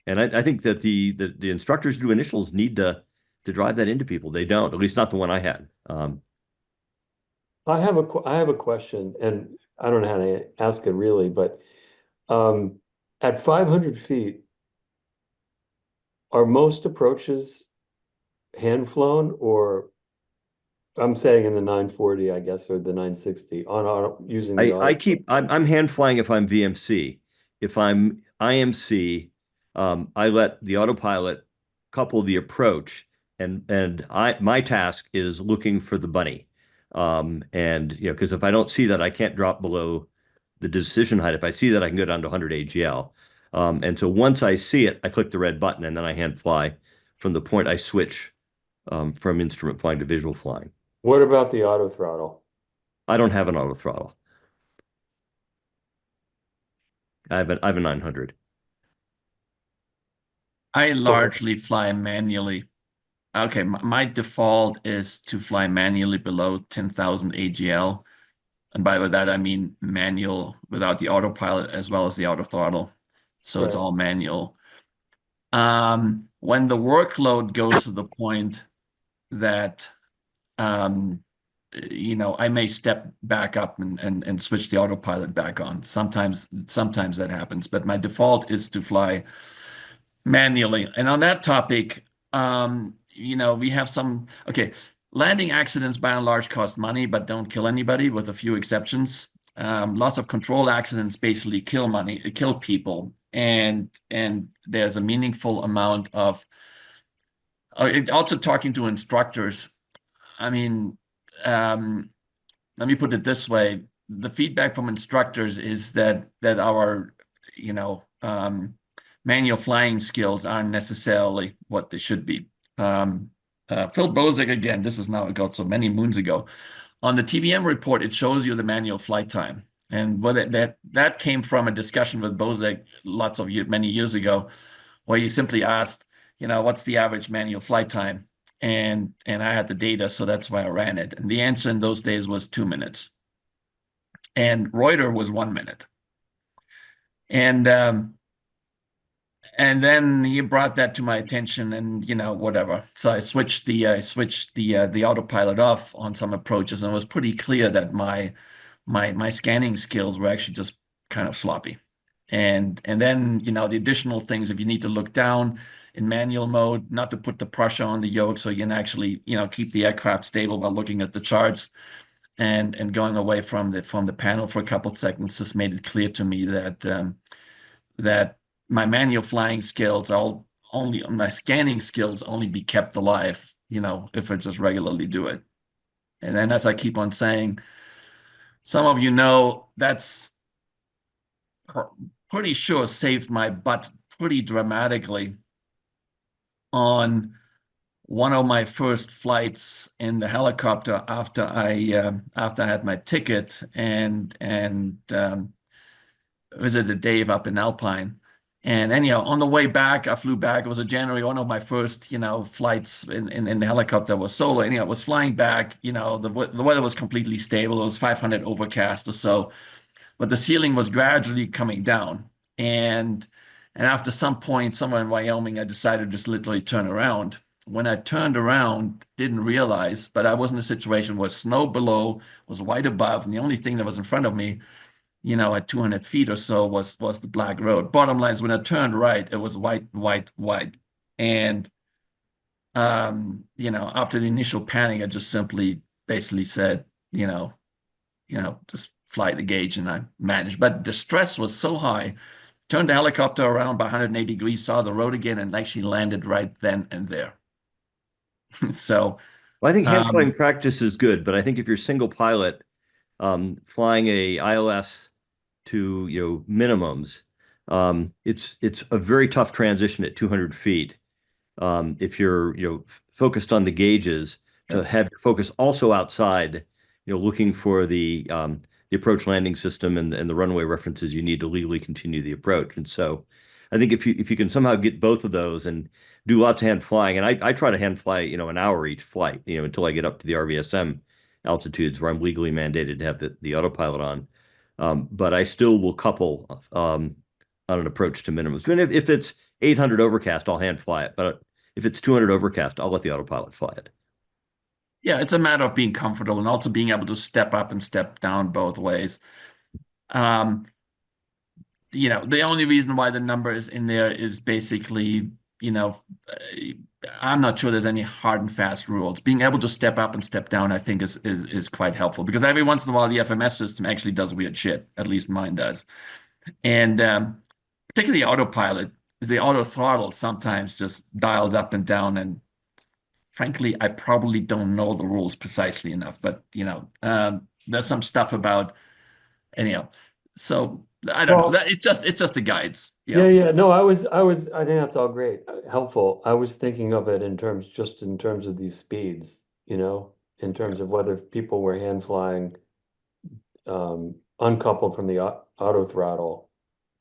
And I think that the instructors who do initials need to drive that into people. They don't, at least not the one I had. I have a question, and I don't know how to ask it really, but at 500 feet, are most approaches hand flown, or I'm saying in the 940, I guess, or the 960 on using the I'm hand flying if I'm VMC. If I'm IMC, I let the autopilot couple the approach, and my task is looking for the bunny. And because if I don't see that, I can't drop below the decision height. If I see that, I can go down to 100 AGL. And so once I see it, I click the red button, and then I hand fly from the point I switch from instrument flying to visual flying. What about the auto throttle? I don't have an auto throttle. I have a 900. I largely fly manually. Okay, my default is to fly manually below 10,000 AGL. And by that, I mean manual without the autopilot as well as the auto throttle. So it's all manual. When the workload goes to the point that, I may step back up and switch the autopilot back on. Sometimes that happens, but my default is to fly manually. And on that topic, we have landing accidents by and large cost money, but don't kill anybody, with a few exceptions. Lots of control accidents basically kill people. And there's a meaningful amount of, also talking to instructors. I mean, let me put it this way. The feedback from instructors is that our, manual flying skills aren't necessarily what they should be. Phil Bozek, again, this is now got so many moons ago. On the TBM report, it shows you the manual flight time. And that came from a discussion with Bozek many years ago, where he simply asked, what's the average manual flight time? And I had the data, so that's why I ran it. And the answer in those days was 2 minutes. And Reuter was 1 minute. And then he brought that to my attention, and whatever. So I switched the autopilot off on some approaches, and it was pretty clear that my scanning skills were actually just kind of sloppy. And then the additional things, if you need to look down in manual mode, not to put the pressure on the yoke, so you can actually keep the aircraft stable while looking at the charts, and going away from the panel for a couple of seconds, just made it clear to me that my manual flying skills my scanning skills only be kept alive, if I just regularly do it. And then, as I keep on saying, some of that's pretty sure saved my butt pretty dramatically on one of my first flights in the helicopter after I had my ticket and visited Dave up in Alpine. And anyhow, on the way back, I flew back. It was a January, one of my first, flights in the helicopter was solo. Anyhow, I was flying back, the weather was completely stable. It was 500 overcast or so, but the ceiling was gradually coming down. And after some point, somewhere in Wyoming, I decided to just literally turn around. When I turned around, didn't realize, but I was in a situation where snow below was white above, and the only thing that was in front of me, at 200 feet or so was the black road. Bottom line is, when I turned right, it was white. And, after the initial panic, I just simply basically said, just fly the gauge, and I managed. But the stress was so high, turned the helicopter around by 180 degrees, saw the road again, and actually landed right then and there. So, well, I think hand flying practice is good, but I think if you're single pilot, flying a ILS to minimums, it's a very tough transition at 200 feet, if you're focused on the gauges, to have your focus also outside, looking for the approach landing system and the runway references you need to legally continue the approach. And so I think if you can somehow get both of those and do lots of hand flying, and I try to hand fly, an hour each flight, until I get up to the RVSM altitudes where I'm legally mandated to have the autopilot on. But I still will couple on an approach to minimums. And if it's 800 overcast, I'll hand fly it. But if it's 200 overcast, I'll let the autopilot fly it. Yeah, it's a matter of being comfortable and also being able to step up and step down both ways. The only reason why the number is in there is basically, I'm not sure there's any hard and fast rules. Being able to step up and step down, I think, is quite helpful, because every once in a while the FMS system actually does weird shit. At least mine does. And particularly autopilot, the auto throttle sometimes just dials up and down. And frankly, I probably don't know the rules precisely enough. But there's some stuff about anyhow. So I don't know. It's just the guides. Yeah. No, I think that's all great, helpful. I was thinking of it in terms of these speeds, in terms of whether people were hand flying uncoupled from the auto throttle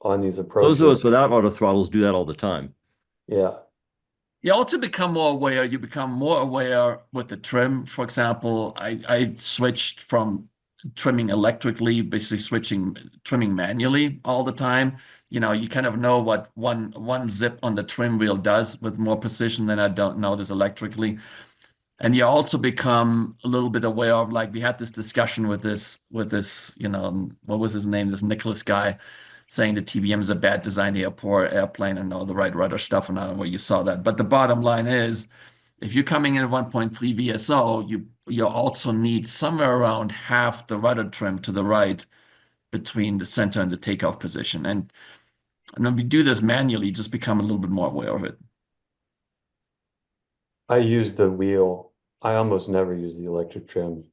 on these approaches. Those of us without auto throttles do that all the time. Yeah. You also become more aware. You become more aware with the trim. For example, I switched from trimming electrically, basically trimming manually all the time. You kind of know what one zip on the trim wheel does with more precision than I don't know this electrically. And you also become a little bit aware of, like, we had this discussion with this, what was his name? This Nicholas guy saying the TBM is a bad design airplane and all the right rudder stuff. And I don't know where you saw that. But the bottom line is, if you're coming in at 1.3 VSO, you also need somewhere around half the rudder trim to the right between the center and the takeoff position. And when we do this manually, just become a little bit more aware of it. I use the wheel. I almost never use the electric trim.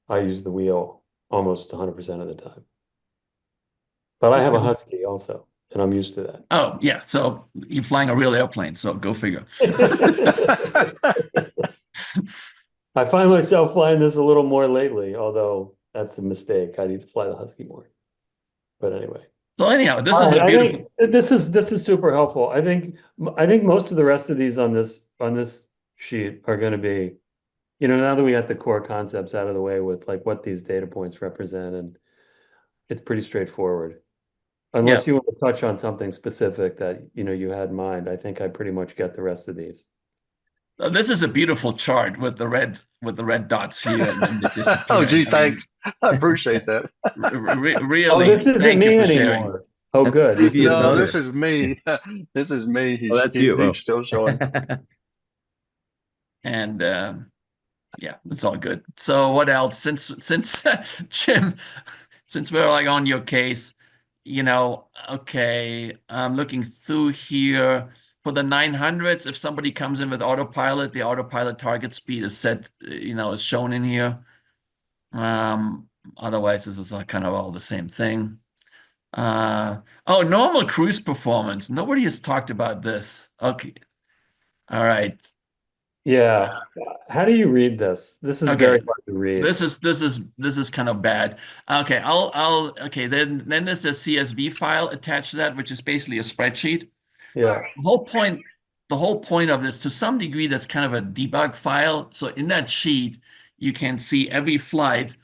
I use the wheel almost 100% of the time. But I have a Husky also, and I'm used to that. Oh, yeah. So you're flying a real airplane, so go figure. I find myself flying this a little more lately, although that's a mistake. I need to fly the Husky more. But anyway. So anyhow, this is a beautiful. This is super helpful. I think most of the rest of these on this sheet are going to be, now that we got the core concepts out of the way with like what these data points represent, and it's pretty straightforward. Unless you want to touch on something specific that you had in mind, I think I pretty much get the rest of these. This is a beautiful chart with the red dots here and the disappearing. Oh, gee, thanks. I appreciate that. Really, this isn't thank me you for anymore. sharing. Oh, good. No, this is me. This is me. That's you. He's still showing. And yeah, it's all good. So what else? Since Jim, since we're like on your case, okay, I'm looking through here. For the 900s, if somebody comes in with autopilot, the autopilot target speed is set, is shown in here. Otherwise, this is kind of all the same thing. Normal cruise performance. Nobody has talked about this. Okay. All right. Yeah. How do you read this? This is very hard to read. This is kind of bad. Okay, okay, then there's a CSV file attached to that, which is basically a spreadsheet. Yeah. The whole point of this, to some degree, that's kind of a debug file. So in that sheet, you can see every flight.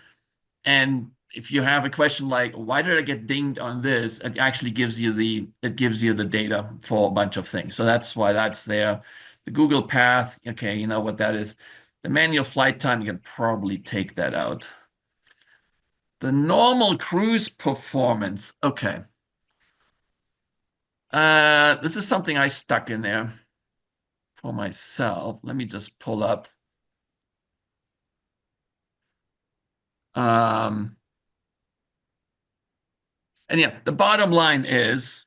And if you have a question like, why did I get dinged on this? It actually gives you the data for a bunch of things. So that's why that's there. The Google path, okay, you know what that is. The manual flight time, you can probably take that out. The normal cruise performance, okay. This is something I stuck in there for myself. Let me just pull up. And yeah, the bottom line is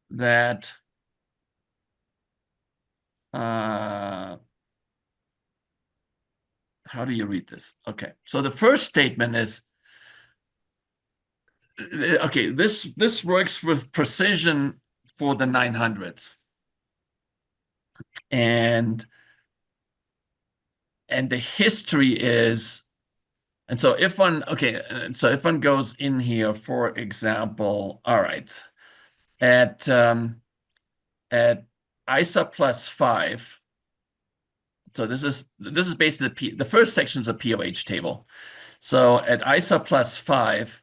that how do you read this? Okay, so the first statement is, okay, this works with precision for the 900s. And the history is, and so if one, okay, so if one goes in here, for example, all right, at ISA plus 5, so this is basically the first section is a POH table. So at ISA plus 5,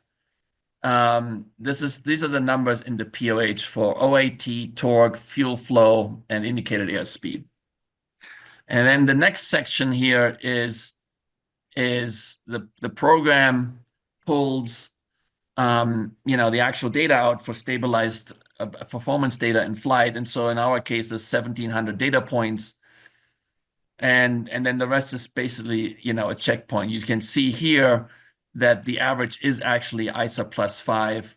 these are the numbers in the POH for OAT, torque, fuel flow, and indicated airspeed. And then the next section here is the program pulls the actual data out for stabilized performance data in flight. And so in our case, there's 1,700 data points. And then the rest is basically, a checkpoint. You can see here that the average is actually ISA plus 5.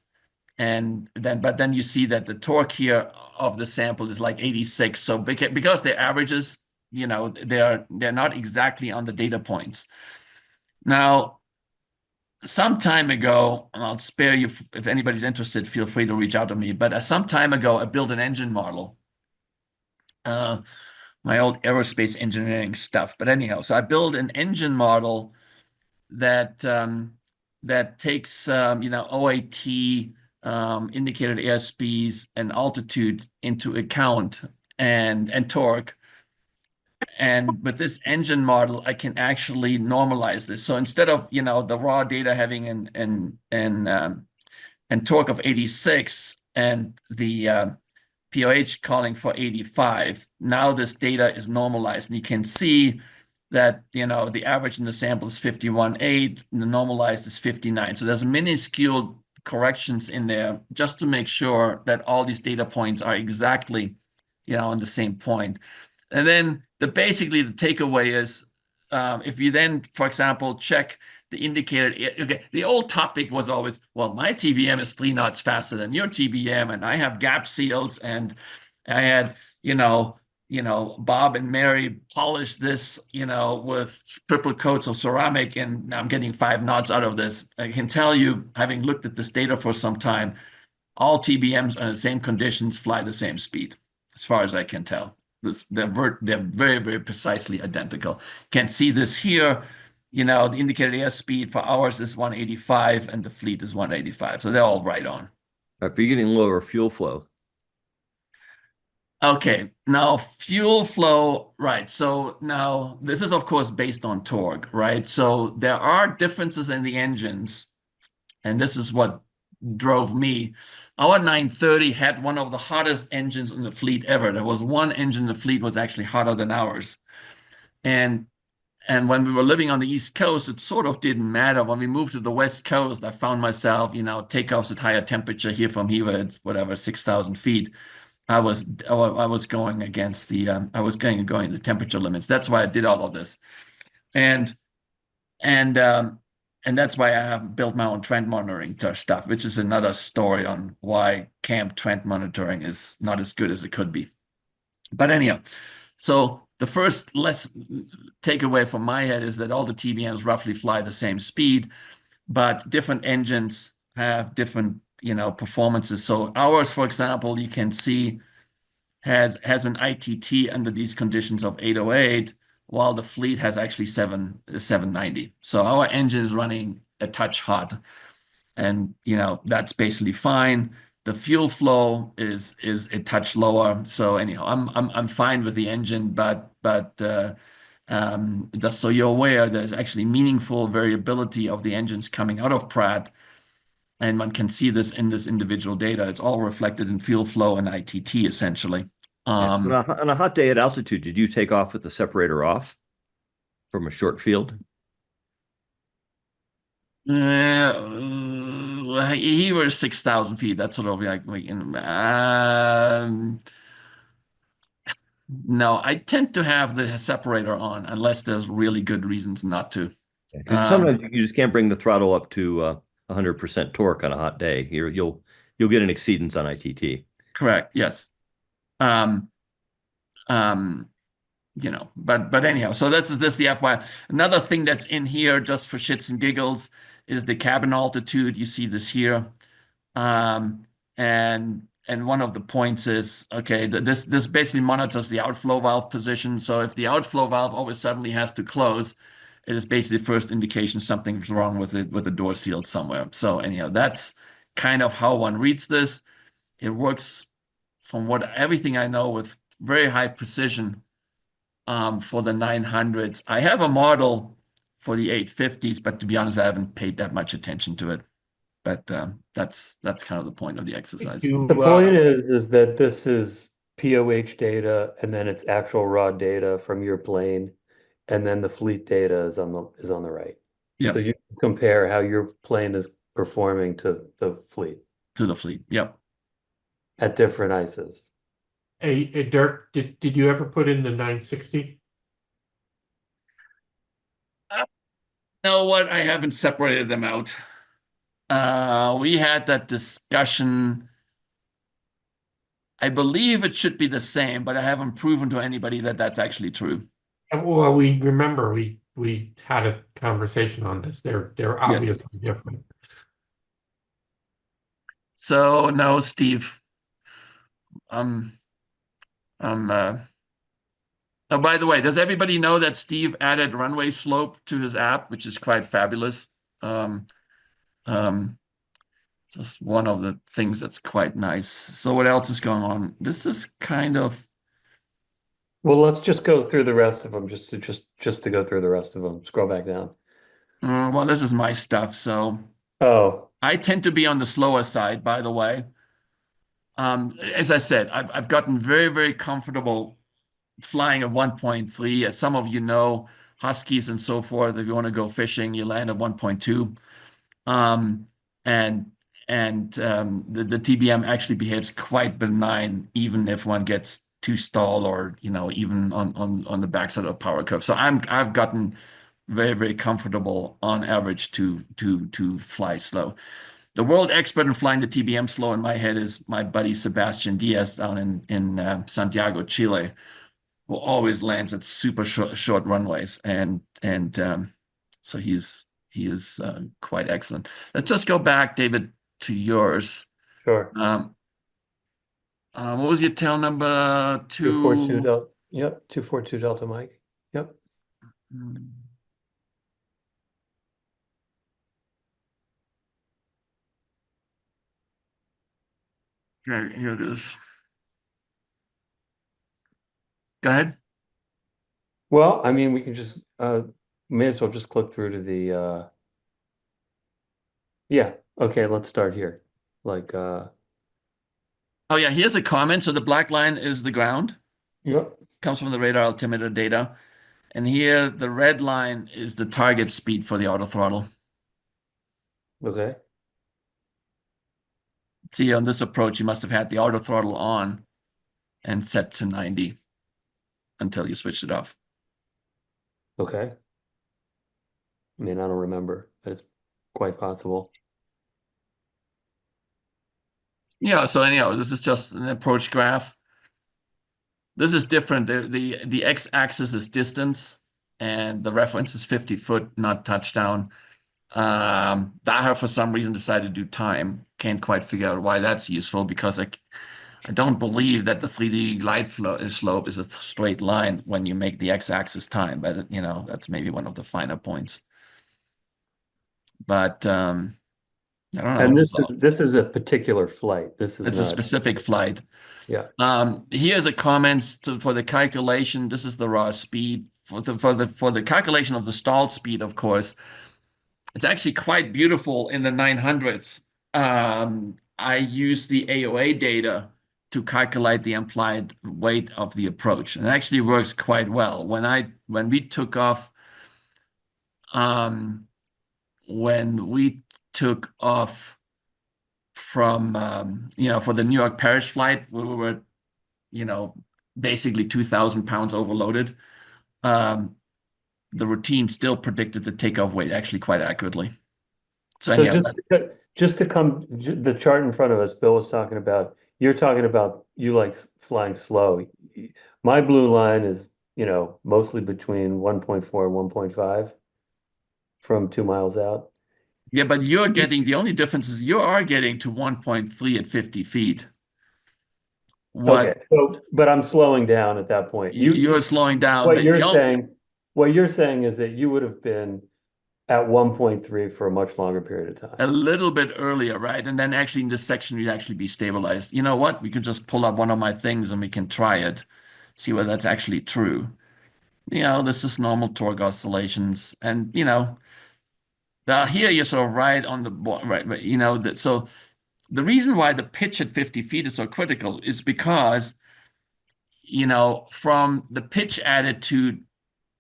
But then you see that the torque here of the sample is like 86. So because the averages, they're not exactly on the data points. Now, some time ago, and I'll spare you if anybody's interested, feel free to reach out to me. But some time ago, I built an engine model. My old aerospace engineering stuff. But anyhow, so I built an engine model that takes OAT, indicated airspeeds, and altitude into account, and torque. And with this engine model, I can actually normalize this. So instead of the raw data having an torque of 86 and the POH calling for 85, now this data is normalized, and you can see that the average in the sample is 51.8, and the normalized is 59. So there's minuscule corrections in there just to make sure that all these data points are exactly on the same point. And then basically the takeaway is, if you then, for example, check the indicator, okay, the old topic was always, well, my TBM is 3 knots faster than your TBM, and I have gap seals, and I had, Bob and Mary polish this, with triple coats of ceramic, and I'm getting 5 knots out of this. I can tell you, having looked at this data for some time, all TBMs under the same conditions fly the same speed, as far as I can tell. They're very, very precisely identical. Can't see this here. The indicated airspeed for ours is 185 and the fleet is 185. So they're all right on. But you're getting lower fuel flow. Okay, now fuel flow, right. So now this is, of course, based on torque, right? So there are differences in the engines, and this is what drove me. Our 930 had one of the hottest engines in the fleet ever. There was one engine in the fleet was actually hotter than ours. And when we were living on the East Coast, it sort of didn't matter. When we moved to the West Coast, I found myself, takeoffs at higher temperature here from here at whatever, 6,000 feet. I was going against the going the temperature limits. That's why I did all of this. And that's why I have built my own trend monitoring stuff, which is another story on why camp trend monitoring is not as good as it could be. But anyhow, so the first takeaway from my head is that all the TBMs roughly fly the same speed, but different engines have different, performances. So ours, for example, you can see has an ITT under these conditions of 808, while the fleet has actually 790. So our engine is running a touch hot, and that's basically fine. The fuel flow is a touch lower. So anyhow, I'm fine with the engine, but just so you're aware, there's actually meaningful variability of the engines coming out of Pratt, and one can see this in this individual data. It's all reflected in fuel flow and ITT essentially. On a hot day at altitude, did you take off with the separator off from a short field? He was 6,000 feet. That's sort of like, no, I tend to have the separator on unless there's really good reasons not to. Sometimes you just can't bring the throttle up to 100% torque on a hot day. You'll get an exceedance on ITT. Correct. Yes. But anyhow, so this the FYI. Another thing that's in here just for shits and giggles is the cabin altitude. You see this here. And one of the points is, okay, this basically monitors the outflow valve position. So if the outflow valve always suddenly has to close, it is basically the first indication something's wrong with it, with the door seal somewhere. So anyhow, that's kind of how one reads this. It works from everything I know with very high precision for the 900s. I have a model for the 850s, but to be honest, I haven't paid that much attention to it. But that's kind of the point of the exercise. The point is that this is POH data, and then it's actual raw data from your plane, and then the fleet data is on the right. Yeah. So you compare how your plane is performing to the fleet. To the fleet, yep. At different ICEs. Hey, Dirk, did you ever put in the 960? You know what? I haven't separated them out. We had that discussion. I believe it should be the same, but I haven't proven to anybody that that's actually true. Well, we remember we had a conversation on this. They're obviously different. So no, Steve. Oh, by the way, does everybody know that Steve added runway slope to his app, which is quite fabulous? Just one of the things that's quite nice. So what else is going on? This is kind of. Well, let's just go through the rest of them, just to go through the rest of them. Scroll back down. Well, this is my stuff, so. Oh. I tend to be on the slower side, by the way. As I said, I've gotten very, very comfortable flying at 1.3. As some of you know, Huskies and so forth, if you want to go fishing, you land at 1.2. The TBM actually behaves quite benign, even if one gets too stall or, even on the backside of a power curve. So I've gotten very, very comfortable on average to fly slow. The world expert in flying the TBM slow in my head is my buddy Sebastian Diaz down in Santiago, Chile, who always lands at super short runways, and so he is quite excellent. Let's just go back, David, to yours. Sure. What was your tail number? 242 Delta. Yep, 242 Delta Mike. Yep. Okay, here it is. Go ahead. Well, I mean, we can just may as well just click through to the yeah. Okay, let's start here. Oh yeah, here's a comment. So the black line is the ground. Yep. Comes from the radar altimeter data. And here the red line is the target speed for the autothrottle. Okay. See, on this approach, you must have had the autothrottle on and set to 90 until you switched it off. Okay. I mean, I don't remember, but it's quite possible. Yeah, so anyhow, this is just an approach graph. This is different. The x-axis is distance, and the reference is 50 foot, not touchdown. Daher, for some reason, decided to do time. Can't quite figure out why that's useful, because I don't believe that the 3D glide slope is a straight line when you make the x-axis time. But that's maybe one of the finer points. But I don't know. And this is a particular flight. It's a specific flight. Yeah. Here's a comment for the calculation. This is the raw speed for the calculation of the stall speed. Of course, it's actually quite beautiful in the 900s. I use the AOA data to calculate the implied weight of the approach, and it actually works quite well. When we took off from for the New York Paris flight, we were basically 2,000 pounds overloaded. The routine still predicted the takeoff weight actually quite accurately. So just to come, the chart in front of us, Bill was talking about, you're talking about you like flying slow. My blue line is, mostly between 1.4 and 1.5 from 2 miles out. Yeah, but the only difference is you are getting to 1.3 at 50 feet. what Okay, so but I'm slowing down at that point. you're slowing down. What you're saying is that you would have been at 1.3 for a much longer period of a time. little bit earlier, right? And then actually in this section, you'd actually be stabilized. You know what? We could just pull up one of my things and we can try it, see whether that's actually true. You know, this is normal torque oscillations. And, you know, here you're sort of right on the, right, you know, so the reason why the pitch at 50 feet is so critical is because, you know, from the pitch attitude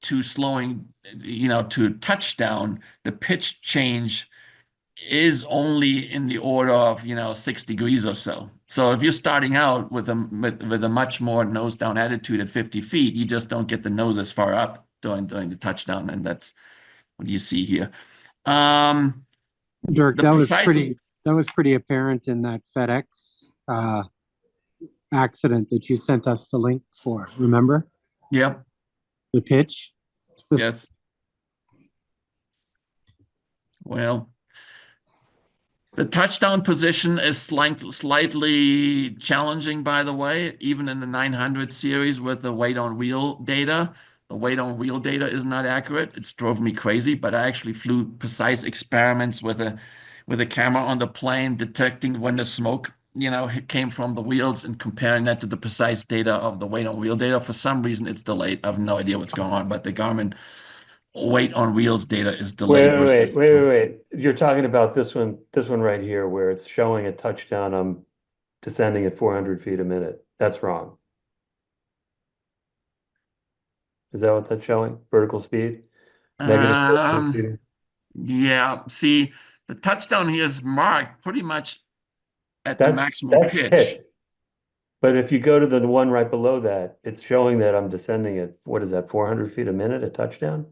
to slowing, you know, to touchdown, the pitch change is only in the order of, you know, 6 degrees or so. So if you're starting out with a much more nose down attitude at 50 feet, you just don't get the nose as far up during the touchdown, and that's what you see here. Dirk, that was pretty apparent in that FedEx accident that you sent us the link for. Remember? Yep. The pitch. Yes. Well, the touchdown position is slightly challenging, by the way, even in the 900 series with the weight on wheel data. The weight on wheel data is not accurate. It's drove me crazy, but I actually flew precise experiments with a camera on the plane, detecting when the smoke, you know, came from the wheels and comparing that to the precise data of the weight on wheel data. For some reason, it's delayed. I have no idea what's going on, but the Garmin weight on wheels data is delayed. Wait. You're talking about this one right here, where it's showing a touchdown. I'm descending at 400 feet a minute. That's wrong. Is that what that's showing? Vertical speed? Negative 400 feet? Yeah. See, the touchdown here is marked pretty much at the maximum pitch. But if you go to the one right below that, it's showing that I'm descending at, what is that, 400 feet a minute, a touchdown?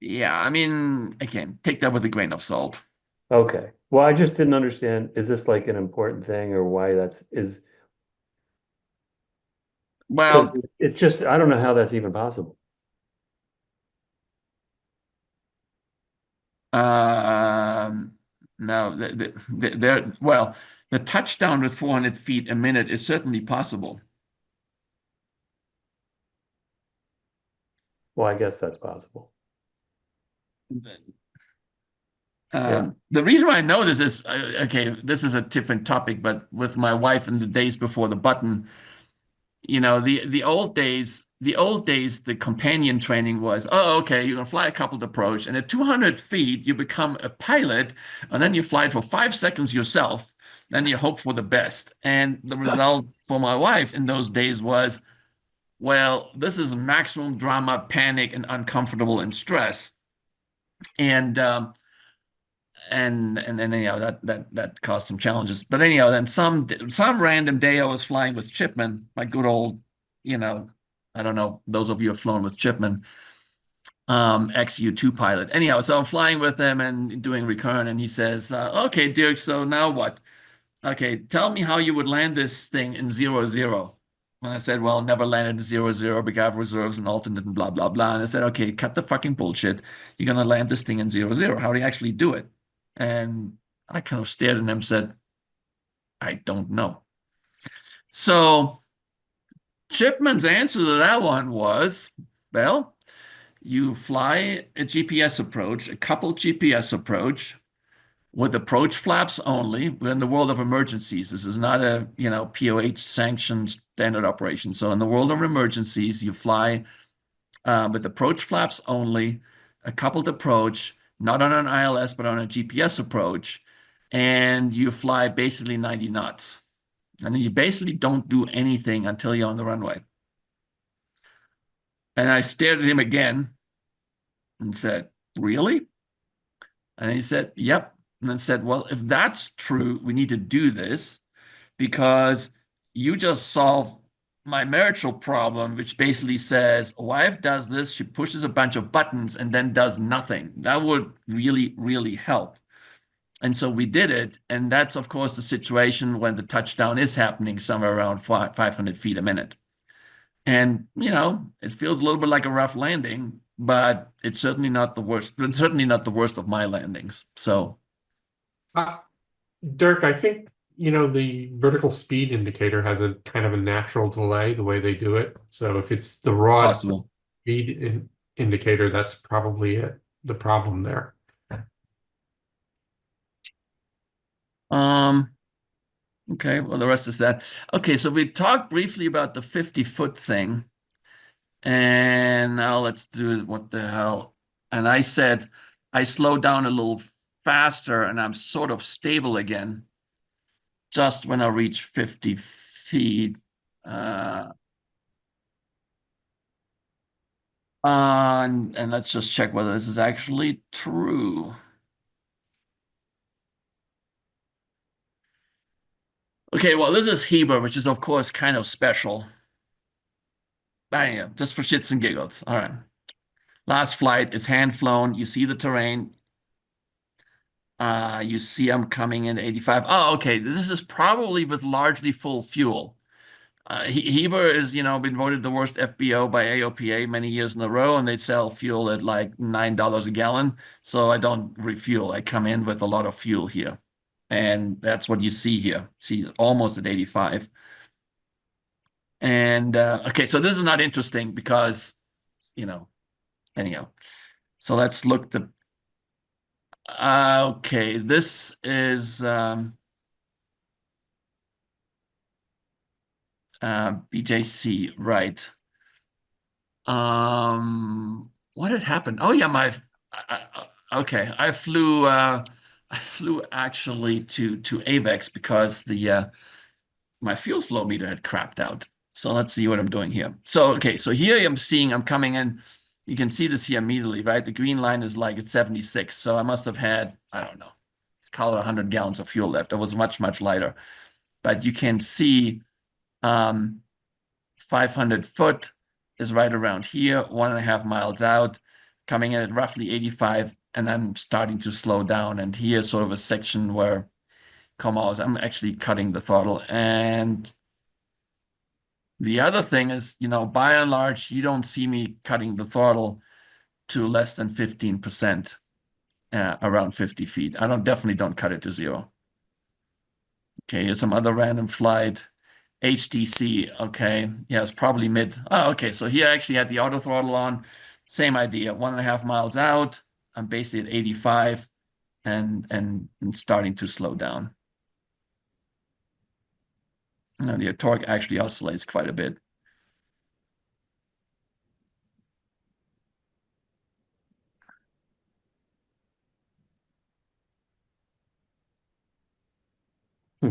Yeah, I mean, again, take that with a grain of salt. Okay. Well, I just didn't understand. Is this like an important thing, or why well, it's just, I don't know how that's even possible. No, the touchdown with 400 feet a minute is certainly possible. Well, I guess that's possible. The reason why I know this is, okay, this is a different topic, but with my wife in the days before the button, you know, the old days, the companion training was, oh, okay, you're gonna fly a coupled approach, and at 200 feet, you become a pilot, and then you fly it for 5 seconds yourself, then you hope for the best. And the result for my wife in those days was, well, this is maximum drama, panic, and uncomfortable and stress. And then anyhow, that caused some challenges. But anyhow, then some random day I was flying with Chipman, my good old, you know, I don't know, those of you who have flown with Chipman, XU2 pilot. Anyhow, so I'm flying with him and doing recurrent, and he says, okay, Dirk, so now what? Okay, tell me how you would land this thing in 0-0. And I said, well, never landed in 0-0 because I have reserves and alternate and blah, blah, blah. And I said, okay, cut the fucking bullshit. You're going to land this thing in 0-0. How do you actually do it? And I kind of stared at him and said, I don't know. So Chipman's answer to that one was, well, you fly a GPS approach, a coupled GPS approach with approach flaps only. We're in the world of emergencies. This is not a, you know, POH sanctioned standard operation. So in the world of emergencies, you fly with approach flaps only, a coupled approach, not on an ILS, but on a GPS approach, and you fly basically 90 knots. And then you basically don't do anything until you're on the runway. And I stared at him again and said, really? And he said, yep. And I said, well, if that's true, we need to do this because you just solved my marital problem, which basically says, wife does this, she pushes a bunch of buttons and then does nothing. That would really, really help. And so we did it. And that's, of course, the situation when the touchdown is happening somewhere around 500 feet a minute. And, you know, it feels a little bit like a rough landing, but it's certainly not the worst. It's certainly not the worst of my landings. So, Dirk, I think the vertical speed indicator has a kind of a natural delay the way they do it. So if it's the raw Possible. speed indicator, that's probably the problem there. Okay, well, the rest is that. Okay, so we talked briefly about the 50-foot thing. And now let's do what the hell. And I said I slow down a little faster and I'm sort of stable again just when I reach 50 feet. And let's just check whether this is actually true. Okay, well, this is Heber, which is, of course, kind of special. Bam, just for shits and giggles. All right. Last flight is hand flown. You see the terrain. You see I'm coming in 85. Oh, okay. This is probably with largely full fuel. Heber is, been voted the worst FBO by AOPA many years in a row, and they sell fuel at like $9 a gallon. So I don't refuel. I come in with a lot of fuel here. And that's what you see here. See, almost at 85. And okay, so this is not interesting because, anyhow. So let's look the. Okay, this is BJC, right? What had happened? Oh yeah, okay. I flew actually to AVEX because the my fuel flow meter had crapped out. So let's see what I'm doing here. So okay, so here I'm coming in. You can see this here immediately, right? The green line is like at 76. So I must have had, I don't know, let's call it 100 gallons of fuel left. It was much, much lighter. But you can see 500 foot is right around here, 1.5 miles out, coming in at roughly 85, and I'm starting to slow down. And here's sort of a section where, I'm actually cutting the throttle. And the other thing is, by and large, you don't see me cutting the throttle to less than 15%, around 50 feet. I definitely don't cut it to 0. Okay, here's some other random flight. HDC, okay. Yeah, it's probably mid. Oh, okay, so here I actually had the auto throttle on. Same idea, 1.5 miles out. I'm basically at 85 and starting to slow down. Now the torque actually oscillates quite a bit.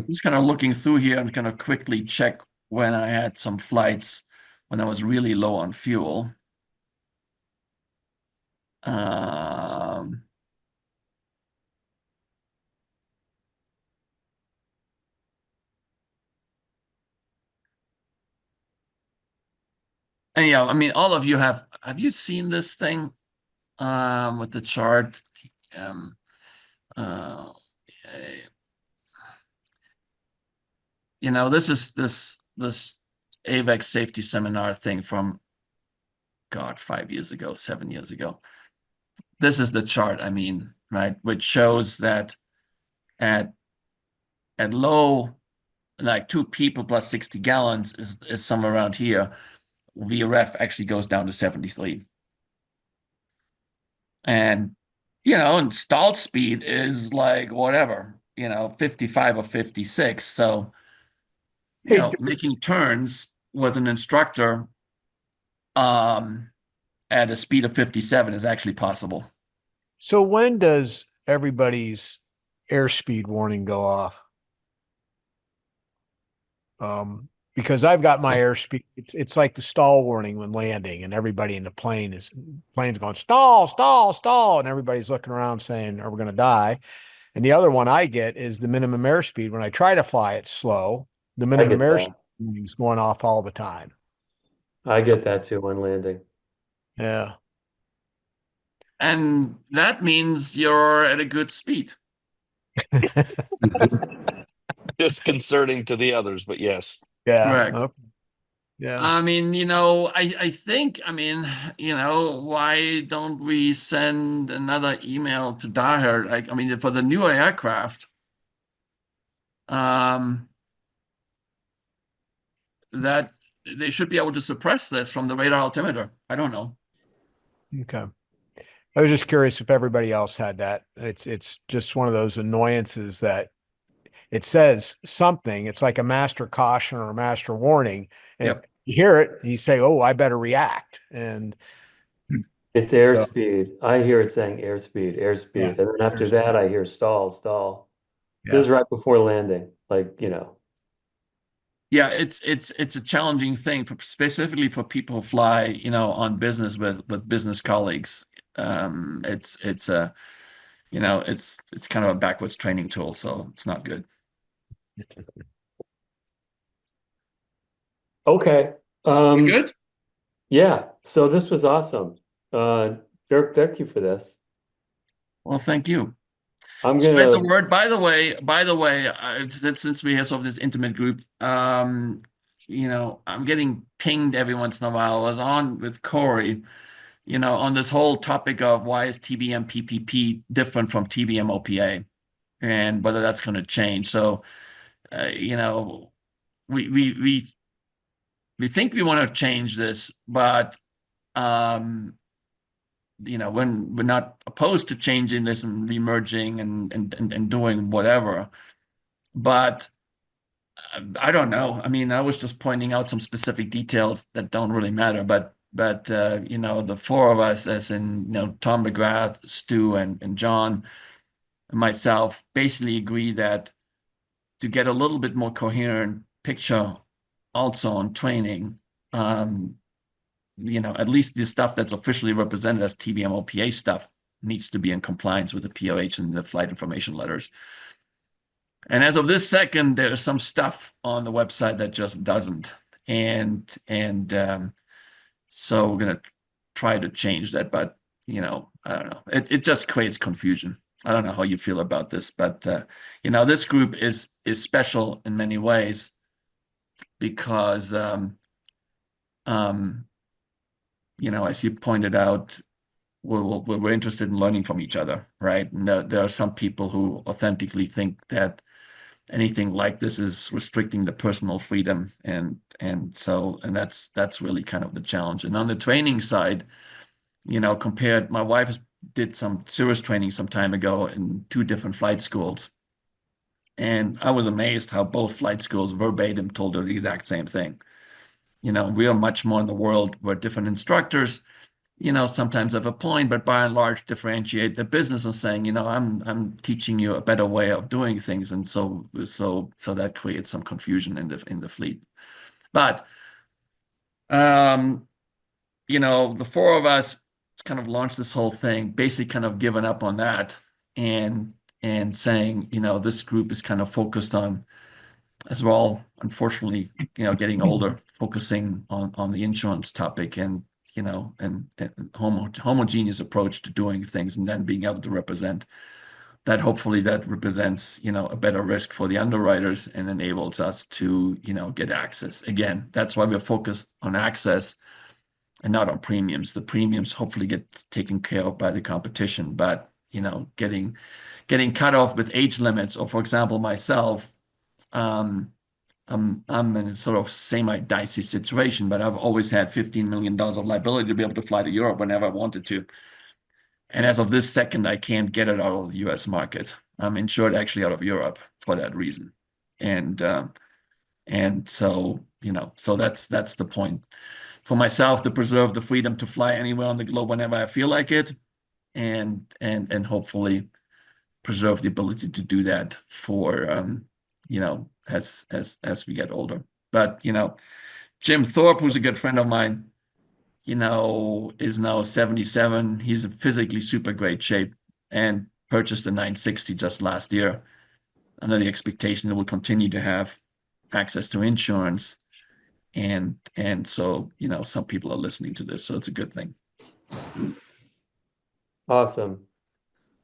Just kind of looking through here and kind of quickly check when I had some flights when I was really low on fuel. And I mean, all of you have you seen this thing with the chart? This is this AVEX safety seminar thing from, God, 5 years ago, 7 years ago. This is the chart, I mean, right, which shows that at low, like 2 people plus 60 gallons is somewhere around here. VREF actually goes down to 73. And, installed speed is like whatever, 55 or 56. So, making turns with an instructor at a speed of 57 is actually possible. So when does everybody's airspeed warning go off? Because I've got my airspeed. It's like the stall warning when landing, and everybody in the plane's going stall, stall, stall, and everybody's looking around saying, "Are we going to die?" And the other one I get is the minimum airspeed. When I try to fly it slow, the minimum airspeed is going off all the time. I get that too when landing. Yeah. And that means you're at a good speed. Disconcerting to the others, but yes. Yeah. Correct. Okay. Yeah. I mean, I think, why don't we send another email to Daher? I mean, for the newer aircraft, that they should be able to suppress this from the radar altimeter. I don't know. Okay. I was just curious if everybody else had that. It's just one of those annoyances that it says something. It's like a master caution or a master warning. And Yep. you hear it, you say, "Oh, I better react." And It's So- airspeed. I hear it saying airspeed, airspeed. Yeah, And then after airspeed. that, I hear stall, stall. Yeah. This is right before landing. Like, you know, Yeah, it's a challenging thing for specifically for people who fly, you know, on business with business colleagues. It's a, you know, it's kind of a backwards training tool, so it's not good. okay. You good? Yeah. So this was awesome. Dirk, thank you for this. Well, thank you. I'm Spread the gonna, word. By the way, since we have sort of this intimate group, you know, I'm getting pinged every once in a while. I was on with Corey, you know, on this whole topic of why is TBM-PPP different from TBM-OPA and whether that's going to change. So, you know, we think we want to change this, but you know, when we're not opposed to changing this and remerging and doing whatever, but I don't know. I mean, I was just pointing out some specific details that don't really matter, but you know, the four of us, as in, you know, Tom McGrath, Stu, and John, and myself, basically agree that to get a little bit more coherent picture also on training, you know, at least the stuff that's officially represented as TBM OPA stuff needs to be in compliance with the POH and the flight information letters. And as of this second, there's some stuff on the website that just doesn't. And so we're going to try to change that. But, you know, I don't know. It just creates confusion. I don't know how you feel about this, but, you know, this group is special in many ways because, you know, as you pointed out, we're interested in learning from each other, right? And there are some people who authentically think that anything like this is restricting the personal freedom, and that's really kind of the challenge. And on the training side, you know, my wife did some serious training some time ago in 2 different flight schools, and I was amazed how both flight schools verbatim told her the exact same thing. You know, we are much more in the world where different instructors, you know, sometimes have a point, but by and large differentiate the business and saying, you know, I'm teaching you a better way of doing things, and so that creates some confusion in the fleet. But you know, the four of us kind of launched this whole thing, basically kind of given up on that and saying, you know, this group is kind of focused on, as well, unfortunately, you know, getting older, focusing on the insurance topic and, you know, and homogeneous approach to doing things, and then being able to represent that. Hopefully that represents, you know, a better risk for the underwriters and enables us to, you know, get access. Again, that's why we're focused on access and not on premiums. The premiums hopefully get taken care of by the competition, but, you know, getting cut off with age limits, or for example, myself, I'm in a sort of semi-dicey situation, but I've always had $15 million of liability to be able to fly to Europe whenever I wanted to. And as of this second, I can't get it out of the US market. I'm insured actually out of Europe for that reason. And so, you know, so that's the point. For myself, to preserve the freedom to fly anywhere on the globe whenever I feel like it, and hopefully preserve the ability to do that for you know, as we get older. But, you know, Jim Thorpe, who's a good friend of mine, you know, is now 77. He's in physically super great shape and purchased a 960 just last year under the expectation that we'll continue to have access to insurance. And so, you know, some people are listening to this, so it's a good thing. awesome.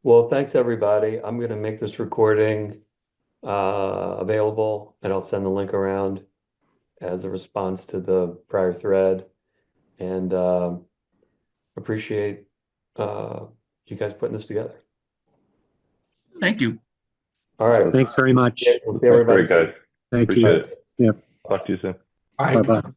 Well, thanks everybody. I'm gonna make this recording available, and I'll send the link around as a response to the prior thread. And appreciate you guys putting this together. Thank you. All right. Thanks very much. Yeah, we'll see everybody Great, guys. Thank Appreciate you. it. Yep. Talk to you soon. I Bye-bye.